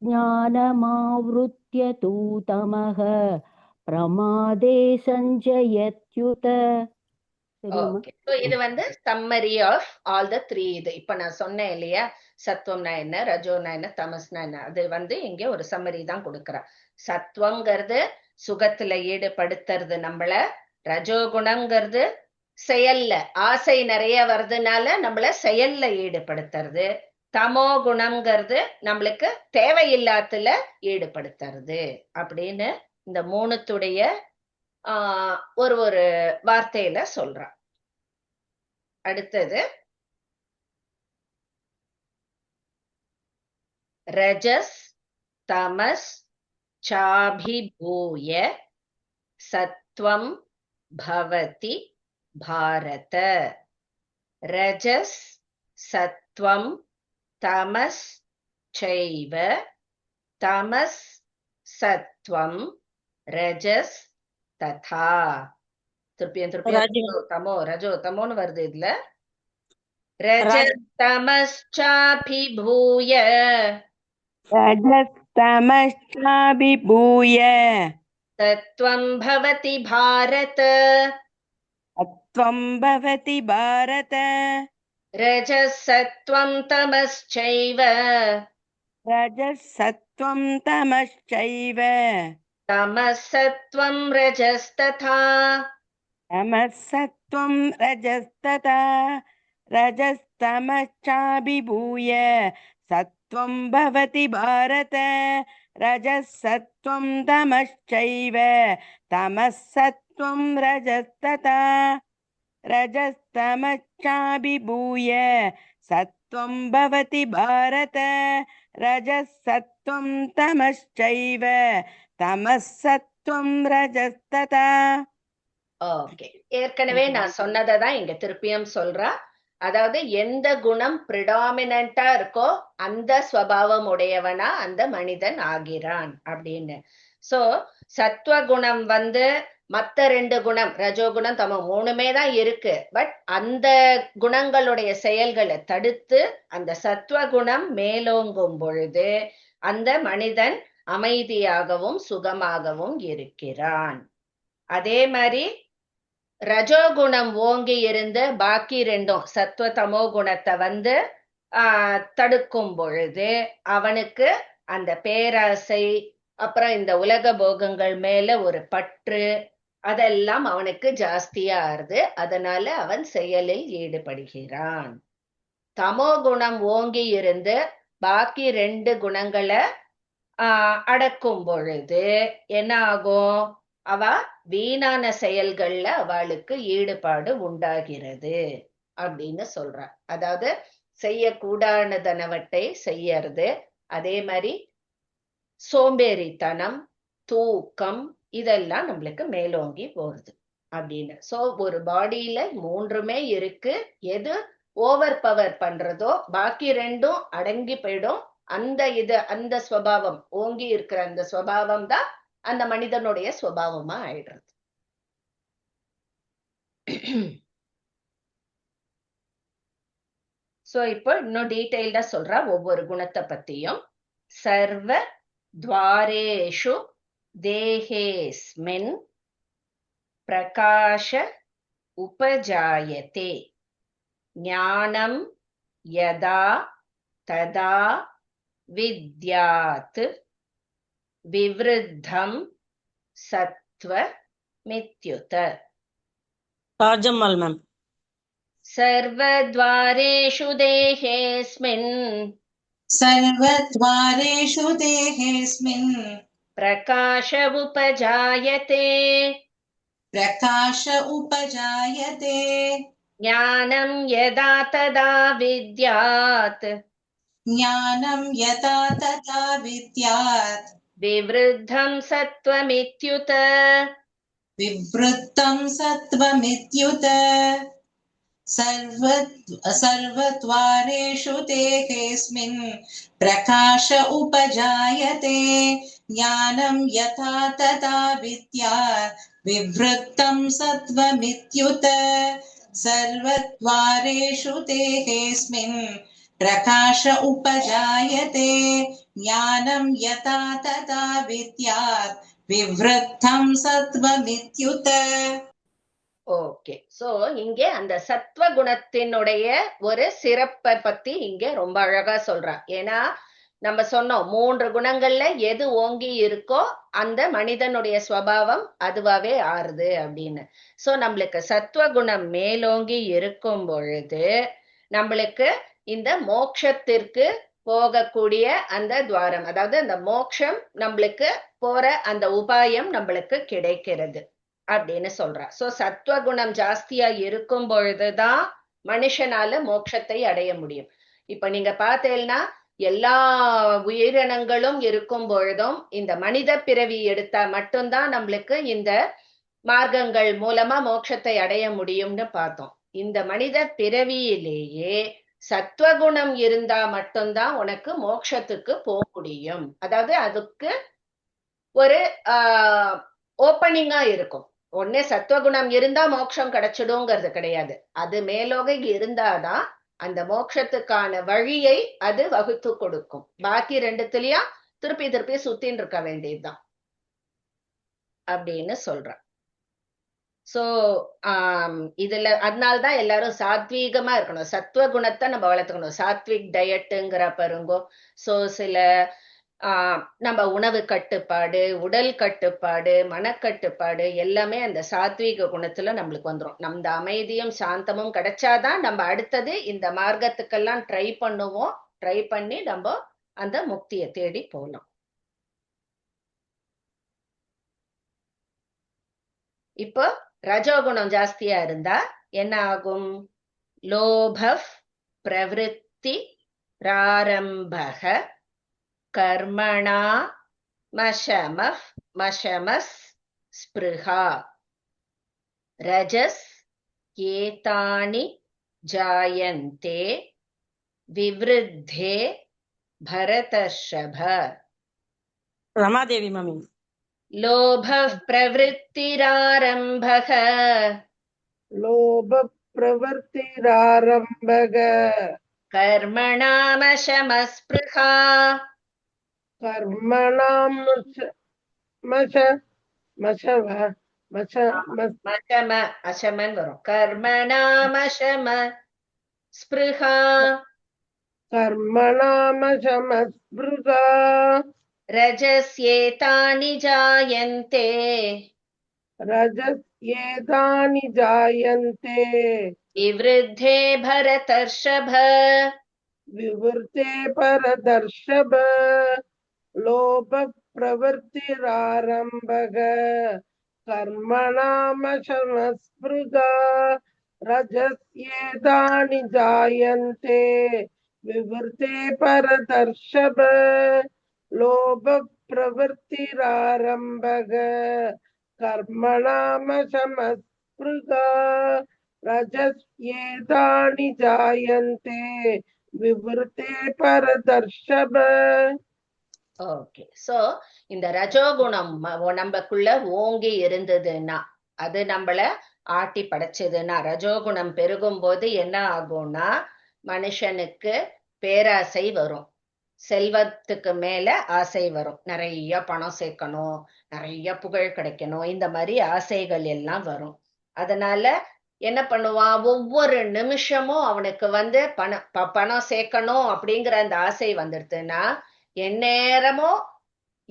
ज्ञानमावृत्य तु तमः பிரமாதே சஞ்சயத்யுத. ஓகே, ஸோ இது வந்து summary of all the three. இது இப்ப நான் சொன்னேன் இல்லையா, சத்துவம்னா என்ன, ரஜோனா என்ன, தமஸ்னா என்ன, அது வந்து இங்க ஒரு சம்மரி தான் கொடுக்குறா. சத்துவங்கிறது சுகத்துல ஈடுபடுத்துறது நம்மள, ரஜோகுணங்கிறது செயல்ல ஆசை நிறைய வர்றதுனால நம்மள செயல்ல ஈடுபடுத்துறது, தமோ குணம்ங்கிறது நம்மளுக்கு தேவையில்லாத்துல ஈடுபடுத்துறது அப்படின்னு இந்த மூணுத்துடைய ஒரு ஒரு வார்த்தையில சொல்றான். அடுத்தது ரஜஸ் தமஸ் சாபிபூய சத்வம் பவதி பாரத. ரஜஸ் சத்வம் தமஸ் சைவ தமஸ் சத்வம் ரஜஸ் ததா. திருப்பியும் ரஜோ தமோன்னு வருது இதுல. ரஜஸ்தமஸ்சாபிபூய தத்வம் பவதி பாரத ரஜஸ் சத்வம் தமஸ்சைவ தமஸ் சத்வம் ரஜஸ்ததா ரஜஸ்தமச்சாபிபூய சத்வம் பவதி பாரத ரஜசத்வம் தமச்சைவ தமசத்வம் ரஜஸ்ததா ரஜஸ்தமச்சாபிபூய சத்வம் பவதி பாரத ரஜசத்வம் தமச்சைவ தமசத்வம் ரஜஸ்ததா. ஓகே, ஏற்கனவே நான் சொன்னதான் இங்க திருப்பியும் சொல்றா. அதாவது எந்த குணம் பிரிடாமினண்டா இருக்கோ அந்த ஸ்வபாவம் உடையவனா அந்த மனிதன் ஆகிறான் அப்படின்னு. சோ சத்துவ குணம் வந்து மத்த ரெண்டு குணம் ரஜோகுணம் தமோ மூணுமே தான் இருக்கு. பட் அந்த குணங்களுடைய செயல்களை தடுத்து அந்த சத்துவ குணம் மேலோங்கும் பொழுது அந்த மனிதன் அமைதியாகவும் சுகமாகவும் இருக்கிறான். அதே மாதிரி ரஜோகுணம் ஓங்கி இருந்து பாக்கி ரெண்டும் சத்துவ தமோ குணத்தை வந்து தடுக்கும் பொழுது அவனுக்கு அந்த பேராசை, அப்புறம் இந்த உலக போகங்கள் மேல ஒரு பற்று, அதெல்லாம் அவனுக்கு ஜாஸ்தியா ஆறுது. அதனால அவன் செயலில் ஈடுபடுகிறான். தமோ குணம் ஓங்கி இருந்து பாக்கி ரெண்டு குணங்களை அடக்கும் பொழுது என்ன ஆகும், அவ வீணான செயல்கள்ல அவளுக்கு ஈடுபாடு உண்டாகிறது அப்படின்னு சொல்றா. அதாவது செய்யக்கூடாதனவற்றை செய்யறது, அதே மாதிரி சோம்பேறித்தனம், தூக்கம், இதெல்லாம் நம்மளுக்கு மேலோங்கி போறது அப்படின்னு. சோ ஒரு பாடியில மூன்றுமே இருக்கு. எது ஓவர் பவர் பண்றதோ பாக்கி ரெண்டும் அடங்கி போயிடும். அந்த ஸ்வபாவம் ஓங்கி இருக்கிற அந்த ஸ்வபாவம் தான் அந்த மனிதனுடைய ஸ்வபாவமா ஆயிடுறது. சோ இப்போ இன்னும் டீடைல்டா சொல்றா ஒவ்வொரு குணத்தை பத்தியும். சர்வ துவாரேஷு தேஹேஸ்மின் பிரகாஷ உபஜாயதே ஞானம் யதா ததா வித்யாத் விவ்ருத்தம் சத்வ மித்யுத. தாஜம்மாள் மேம். सर्वद्वारेषु देहेऽस्मिन् सर्वद्वारेषु देहेऽस्मिन् प्रकाश उपजायते प्रकाश उपजायते ज्ञानं यदा तदा विद्यात् ज्ञानं यथा तथा विद्यात् विवृद्धं सत्त्वमित्युत विवृत्तं सत्त्वमित्युत सर्वद्वारेषु देहेऽस्मिन् प्रकाश उपजायते ज्ञानं यथा तथा विद्यात् विवृत्तं सत्त्वमित्युत सर्वद्वारेषु देहेऽस्मिन् प्रकाश उपजायते ज्ञानं यथा तथा विद्यात् विवृत्तं सत्त्वमित्युत. ஓகே, சோ இங்கே அந்த சத்வ குணத்தினுடைய ஒரு சிறப்பை பத்தி இங்க ரொம்ப அழகா சொல்றா. ஏன்னா நம்ம சொன்னோம் 3 குணங்கள்ல எது ஓங்கி இருக்கோ அந்த மனிதனுடைய ஸ்வபாவம் அதுவாவே ஆறுது அப்படின்னு. சோ நம்மளுக்கு சத்வ குணம் மேலோங்கி இருக்கும் பொழுது நம்மளுக்கு இந்த மோட்சத்திற்கு போகக்கூடிய அந்த துவாரம், அதாவது அந்த மோட்சம் நம்மளுக்கு போற அந்த உபாயம் நம்மளுக்கு கிடைக்கிறது அப்படின்னு சொல்றா. சோ சத்வகுணம் ஜாஸ்தியா இருக்கும் பொழுதுதான் மனுஷனால மோட்சத்தை அடைய முடியும். இப்ப நீங்க பார்த்தேன்னா எல்லா உயிரினங்களும் இருக்கும் பொழுதும் இந்த மனித பிறவி எடுத்தா மட்டும்தான் நம்மளுக்கு இந்த மார்க்கங்கள் மூலமா மோட்சத்தை அடைய முடியும்னு பார்த்தோம். இந்த மனித பிறவியிலேயே சத்வகுணம் இருந்தா மட்டும்தான் உனக்கு மோட்சத்துக்கு போக முடியும். அதாவது அதுக்கு ஒரு ஓப்பனிங்கா இருக்கும். ஒண்ணு சத்வகுணம் இருந்தா மோட்சம் கிடைச்சிடுங்கிறது கிடையாது. அது மேலோக இருந்தாதான் அந்த மோட்சத்துக்கான வழியை அது வகுத்து கொடுக்கும். பாக்கி ரெண்டுத்துலயும் திருப்பி திருப்பி சுத்தின்னு இருக்க வேண்டியதுதான் அப்படின்னு சொல்றான். சோ இதுல அதனால்தான் எல்லாரும் சாத்வீகமா இருக்கணும். சத்துவ குணத்தை நம்ம வளர்த்துக்கணும். சாத்விக் டயட்டுங்கிற பாருங்கோ. சோ சில நம்ம உணவு கட்டுப்பாடு, உடல் கட்டுப்பாடு, மனக்கட்டுப்பாடு எல்லாமே அந்த சாத்வீக குணத்துல நம்மளுக்கு வந்துடும். நம்ம அமைதியும் சாந்தமும் கிடைச்சாதான் நம்ம அடுத்தது இந்த மார்க்கத்துக்கெல்லாம் ட்ரை பண்ணுவோம். ட்ரை பண்ணி நம்ம அந்த முக்தியை தேடி போகலாம். இப்போ ரஜோகுணம் ஜாஸ்தியா இருந்தா என்ன ஆகும்? லோப பிரவருத்தி பிராரம்பக கர்மணா மஷமஸ் ஸ்பிருஹா ரஜஸ் ஏதானி ஜாயந்தே விவ்ருத்தே பரதர்ஷப. ரமாதேவி மாமி. लोभ प्रवृत्तिरारम्भः लोभ प्रवृत्तिरारम्भः कर्मणामशमस्पृहा अशमन् वரும். कर्मणामशम स्पृहा कर्मणामशमस्पृहा रजस्येतानि जायन्ते विवृद्धे भरतर्षभ लोभ प्रवृत्तिरारम्भः कर्मणामशमस्पृहा रजस्येतानि जायन्ते विवृद्धे भरतर्षभ लोभ प्रवृत्तिरारम्भः कर्मणामशमस्पृहा रजस्येतानि जायन्ते विवृते परदर्शभ. ஓகே, சோ இந்த ரஜோகுணம் நம்மக்குள்ள ஓங்கி இருந்ததுன்னா, அது நம்மள ஆட்டி படைச்சதுன்னா, ரஜோகுணம் பெருகும் போது என்ன ஆகும்னா மனுஷனுக்கு பேராசை வரும். செல்வத்துக்கு மேல ஆசை வரும். நிறைய பணம் சேர்க்கணும், நிறைய புகழ் கிடைக்கணும், இந்த மாதிரி ஆசைகள் எல்லாம் வரும். அதனால என்ன பண்ணுவான்? ஒவ்வொரு நிமிஷமும் அவனுக்கு பணம் சேர்க்கணும் அப்படிங்கிற அந்த ஆசை வந்துடுதுன்னா எந்நேரமும்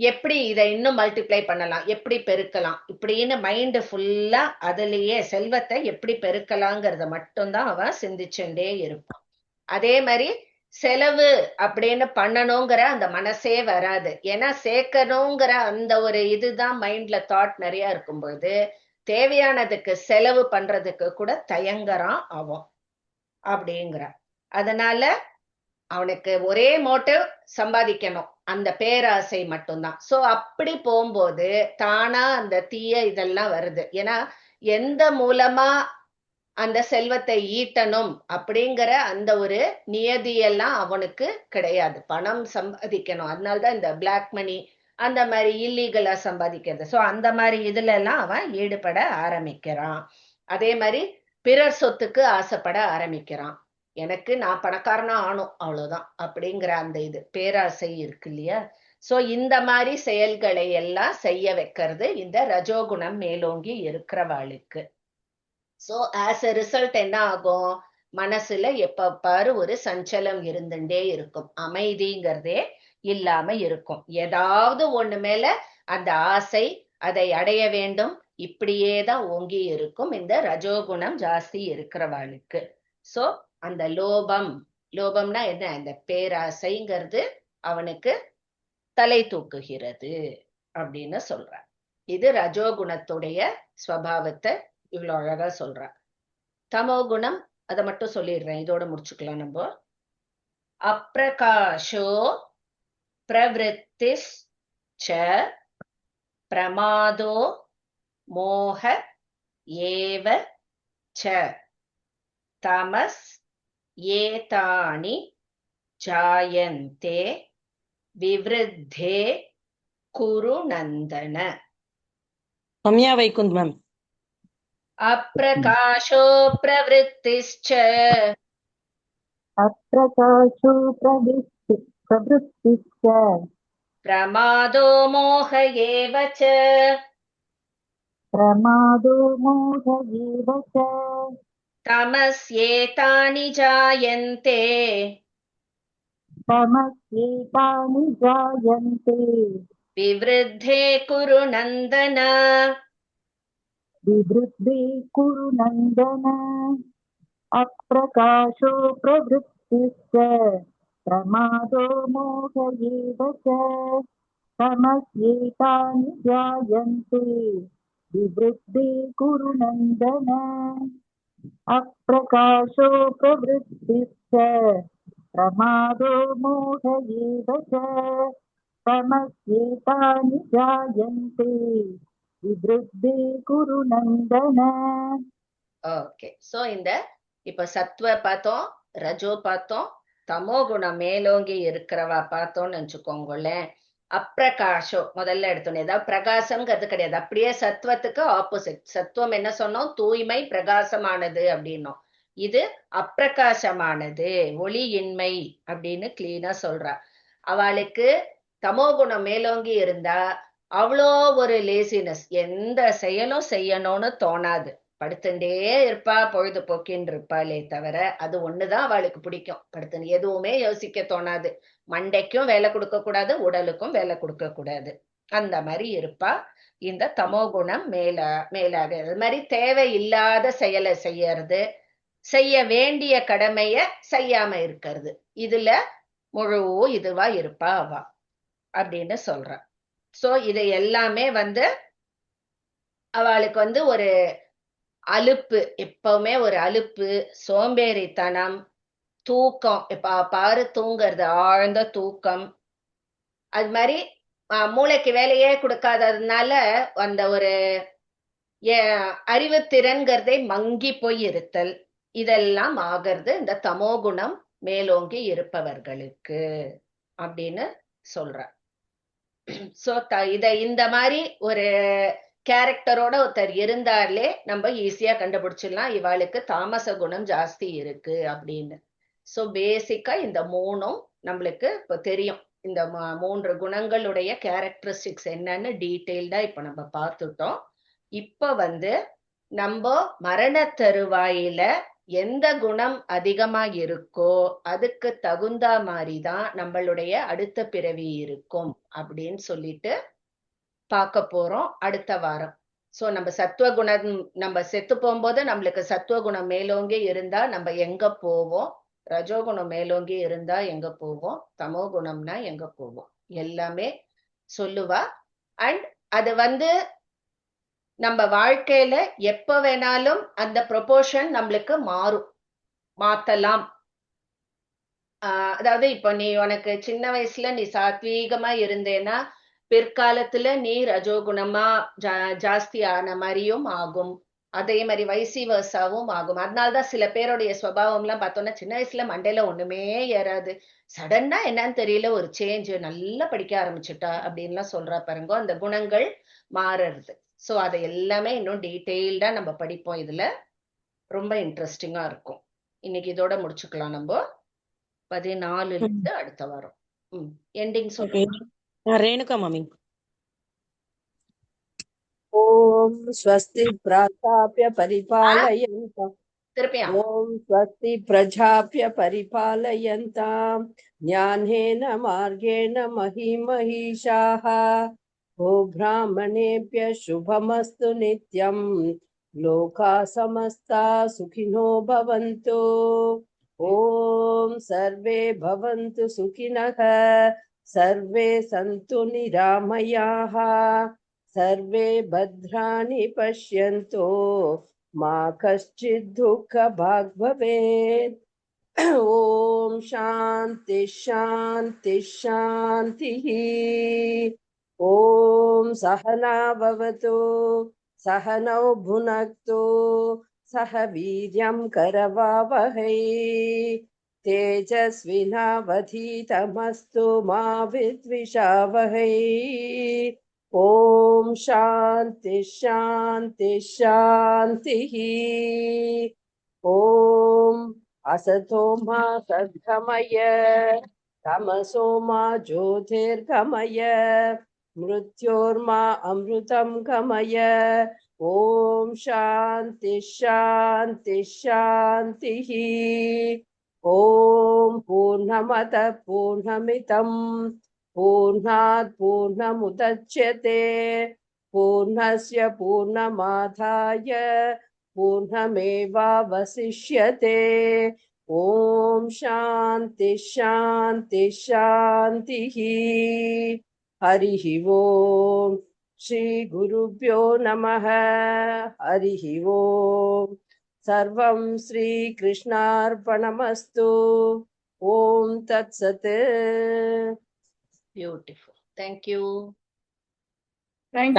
எப்படி இதை இன்னும் மல்டிப்ளை பண்ணலாம், எப்படி பெருக்கலாம் இப்படின்னு மைண்ட் ஃபுல்லா அதுலயே செல்வத்தை எப்படி பெருக்கலாங்கிறத மட்டும்தான் அவன் சிந்திச்சுட்டே இருப்பான். அதே மாதிரி செலவு அப்படின்னு பண்ணணுங்கிற அந்த மனசே வராது. ஏன்னா சேர்க்கணுங்கிற அந்த ஒரு இதுதான் மைண்ட்ல தாட் நிறைய இருக்கும்போது தேவையானதுக்கு செலவு பண்றதுக்கு கூட தயங்குறான் அவன் அப்படிங்கிற. அதனால அவனுக்கு ஒரே மோட்டிவ் சம்பாதிக்கணும், அந்த பேராசை மட்டும்தான். சோ அப்படி போகும்போது தானா அந்த தீய இதெல்லாம் வருது. ஏன்னா எந்த மூலமா அந்த செல்வத்தை ஈட்டணும் அப்படிங்கிற அந்த ஒரு நியதியெல்லாம் அவனுக்கு கிடையாது. பணம் சம்பாதிக்கணும், அதனால்தான் இந்த பிளாக் மணி அந்த மாதிரி இல்லீகலா சம்பாதிக்கிறது. சோ அந்த மாதிரி இதுல எல்லாம் அவன் ஈடுபட ஆரம்பிக்கிறான். அதே மாதிரி பிறர் சொத்துக்கு ஆசைப்பட ஆரம்பிக்கிறான். எனக்கு நான் பணக்காரனா ஆனும் அவ்வளவுதான் அப்படிங்கிற அந்த இது பேராசை இருக்கு இல்லையா. சோ இந்த மாதிரி செயல்களை எல்லாம் செய்ய வைக்கிறது இந்த ரஜோகுணம் மேலோங்கி இருக்கிறவாளுக்கு. சோ ஆஸ் எ ரிசல்ட் என்ன ஆகும், மனசுல எப்ப பாரு ஒரு சஞ்சலம் இருந்துட்டே இருக்கும், அமைதிங்கிறதே இல்லாம இருக்கும். ஏதாவது ஒண்ணு மேல அந்த ஆசை, அதை அடைய வேண்டும், இப்படியேதான் ஓங்கி இருக்கும் இந்த ரஜோகுணம் ஜாஸ்தி இருக்கிறவாளுக்கு. சோ அந்த லோபம்னா என்ன, அந்த பேராசைங்கிறது அவனுக்கு தலை தூக்குகிறது அப்படின்னு சொல்றார். இது ரஜோகுணத்துடைய ஸ்வபாவத்தை இவ்வளவு அழகா சொல்றார். தமோ குணம் அதை மட்டும் சொல்லிடுறேன், இதோட முடிச்சுக்கலாம் நம்ம. அப்ரகாஷோ பிரவருத்திஸ் ச பிரமாதோ மோக ஏவ ச தமஸ் ஏதானி ஜாயந்தே விவ்ருத்தே குரு நந்தன. ரம்யா வைகுந்த் மேம். அப்ரகாஷோ பிரவருத்திஸ்ச அப்ரகாஷோ பிரவருத்திஸ்ச பிரமாதோ மோக ஏவ ச பிரமாதோ மோக ஏவ ச தமஸ்யேதானி ஜாயந்தே தமஸ்யேதானி ஜாயந்தே விவ்ருத்தே குரு நந்தன. விவ்ருத்தே குரு நந்தன. அப்ரகாஷோ பிரவருத்திஸ்ச பிரமாதோ மோக ஏவ ச தமஸ்யேதானி ஜாயந்தே விவ்ருத்தே குரு நந்தன. அப்ரகாஷோ பிரவருத்திஸ்ச பிரமாதோ மோக ஏவ ச தமஸ்யேதானி ஜாயந்தே விவ்ருத்தே குரு நந்தன. ஓகே, சோ இந்த இப்ப சத்வ பார்த்தோம், ரஜோ பார்த்தோம், தமோ குணம் மேலோங்கி இருக்கிறவா பார்த்தோம்னு நினைச்சுக்கோங்களேன். அப்பிரகாஷோ முதல்ல எடுத்தோன்னே, ஏதாவது பிரகாசம்ங்கிறது கிடையாது, அப்படியே சத்வத்துக்கு ஆப்போசிட். சத்துவம் என்ன சொன்னோம், தூய்மை பிரகாசமானது அப்படின்னோம். இது அப்பிரகாசமானது, ஒளியின்மை அப்படின்னு கிளீனா சொல்றா. அவளுக்கு தமோ குணம் மேலோங்கி இருந்தா அவ்வளோ ஒரு லேசினஸ், எந்த செயலும் செய்யணும்னு தோணாது, படுத்துட்டே இருப்பா, பொழுதுபோக்கின்னு இருப்பாளே தவிர அது ஒண்ணுதான் அவளுக்கு பிடிக்கும். படுத்து எதுவுமே யோசிக்க தோணாது, மண்டைக்கும் வேலை கொடுக்க கூடாது, உடலுக்கும் வேலை கொடுக்க கூடாது, அந்த மாதிரி இருப்பா. இந்த தமோ குணம் மேலாக அது மாதிரி தேவையில்லாத செயலை செய்யறது, செய்ய வேண்டிய கடமைய செய்யாம இருக்கிறது, இதுல முழு இதுவா இருப்பா அவ அப்படின்னு சொல்ற. சோ இது எல்லாமே அவளுக்கு ஒரு அலுப்பு, எப்பவுமே ஒரு அலுப்பு, சோம்பேறித்தனம், தூக்கம், இப்ப பாரு தூங்குறது, ஆழ்ந்த தூக்கம், அது மாதிரி மூளைக்கு வேலையே கொடுக்காததுனால அந்த ஒரு அறிவுத்திறன்கிறதை மங்கி போய் இருத்தல், இதெல்லாம் ஆகிறது இந்த தமோ குணம் மேலோங்கி இருப்பவர்களுக்கு அப்படின்னு சொல்ற. சோ இந்த மாதிரி ஒரு கேரக்டரோட ஒருத்தர் இருந்தாலே நம்ம ஈஸியா கண்டுபிடிச்சிடலாம் இவாளுக்கு தாமச குணம் ஜாஸ்தி இருக்கு அப்படின்னு. சோ பேசிக்கா இந்த மூணும் நம்மளுக்கு இப்ப தெரியும். இந்த 3 குணங்களுடைய கேரக்டரிஸ்டிக்ஸ் என்னன்னு டீட்டெயில்டா இப்ப நம்ம பார்த்துட்டோம். இப்ப நம்ம மரண தருவாயில எந்த குணம் அதிகமா இருக்கோ அதுக்கு தகுந்த மாதிரிதான் நம்மளுடைய அடுத்த பிறவி இருக்கும் அப்படின்னு சொல்லிட்டு பார்க்க போறோம் அடுத்த வாரம். சோ நம்ம சத்துவகுணம், நம்ம செத்து போகும்போது நம்மளுக்கு சத்துவகுணம் மேலோங்கி இருந்தா நம்ம எங்க போவோம், ரஜோகுணம் மேலோங்கி இருந்தா எங்க போவோம், தமோ குணம்னா எங்க போவோம், எல்லாமே சொல்லுவா. அண்ட் அது நம்ம வாழ்க்கையில எப்ப வேணாலும் அந்த ப்ரொபோர்ஷன் நம்மளுக்கு மாத்தலாம். அதாவது இப்ப நீ உனக்கு சின்ன வயசுல நீ சாத்வீகமா இருந்தேன்னா பிற்காலத்துல நீ ரஜோகுணமா ஜாஸ்தி ஆன மாதிரியும் ஆகும். அதே மாதிரி வைசி வர்சாவும் ஆகும். அதனாலதான் சில பேருடைய சுபாவம் எல்லாம் பார்த்தோம்னா சின்ன வயசுல மண்டையில ஒண்ணுமே ஏறாது, சடனா என்னன்னு தெரியல ஒரு சேஞ்ச், நல்லா படிக்க ஆரம்பிச்சுட்டா அப்படின்லாம் சொல்றா பாருங்க. அந்த குணங்கள் மாறுறது. சோ அதை எல்லாமே இன்னும் டீட்டெயில்டா நம்ம படிப்போம். இதுல ரொம்ப இன்ட்ரெஸ்டிங்கா இருக்கும். இன்னைக்கு இதோட முடிச்சுக்கலாம். நம்ம 14 இருந்து அடுத்த வாரம் எண்டிங் சொல்லுங்க. ரேணுகா மாமி. ஓம் ஸ்வஸ்தி பிரஜாப்ய பரிபாலயந்தாம். திருப்பியா ஓம் ஸ்வஸ்தி பிரஜாப்ய பரிபாலயந்தாம் ஞானேன மார்கேண மஹிமஹீஷாः गो ब्राह्मणेभ्य शुभमस्तु नित्यं लोका समस्ता सुखिनो भवन्तु। ओम सर्वे भवन्तु सुखिनः सर्वे सन्तु निरामयाः सर्वे भद्राणि पश्यन्तु मा कश्चित् दुःखभाग् भवेत्। ओम शांति शांति शांतिः। ओम सहना भवतु सहनौ भुनक्तु सह वीर्यं करवावहै तेजस्विनावधीतमस्तु मा विद्विषावहै। ओम शांति शांति शांतिः। ओम असतो मा सद्गमय तमसो मा ज्योतिर्गमय मृत्योर्मा अमृतं गमय। ओम शांति शांति शांतिः। ओम पूर्णमद पूर्णमिदं पूर्णात् पूर्णमुदच्यते पूर्णस्य पूर्णमादाय पूर्णमेवावशिष्यते। ओम शांति शांति शांतिः। हरिः ओम श्री गुरुभ्यो नमः। हरिः ओम सर्वं श्री कृष्णार्पणमस्तु। ओम तत्सत्। Beautiful, thank you. Thank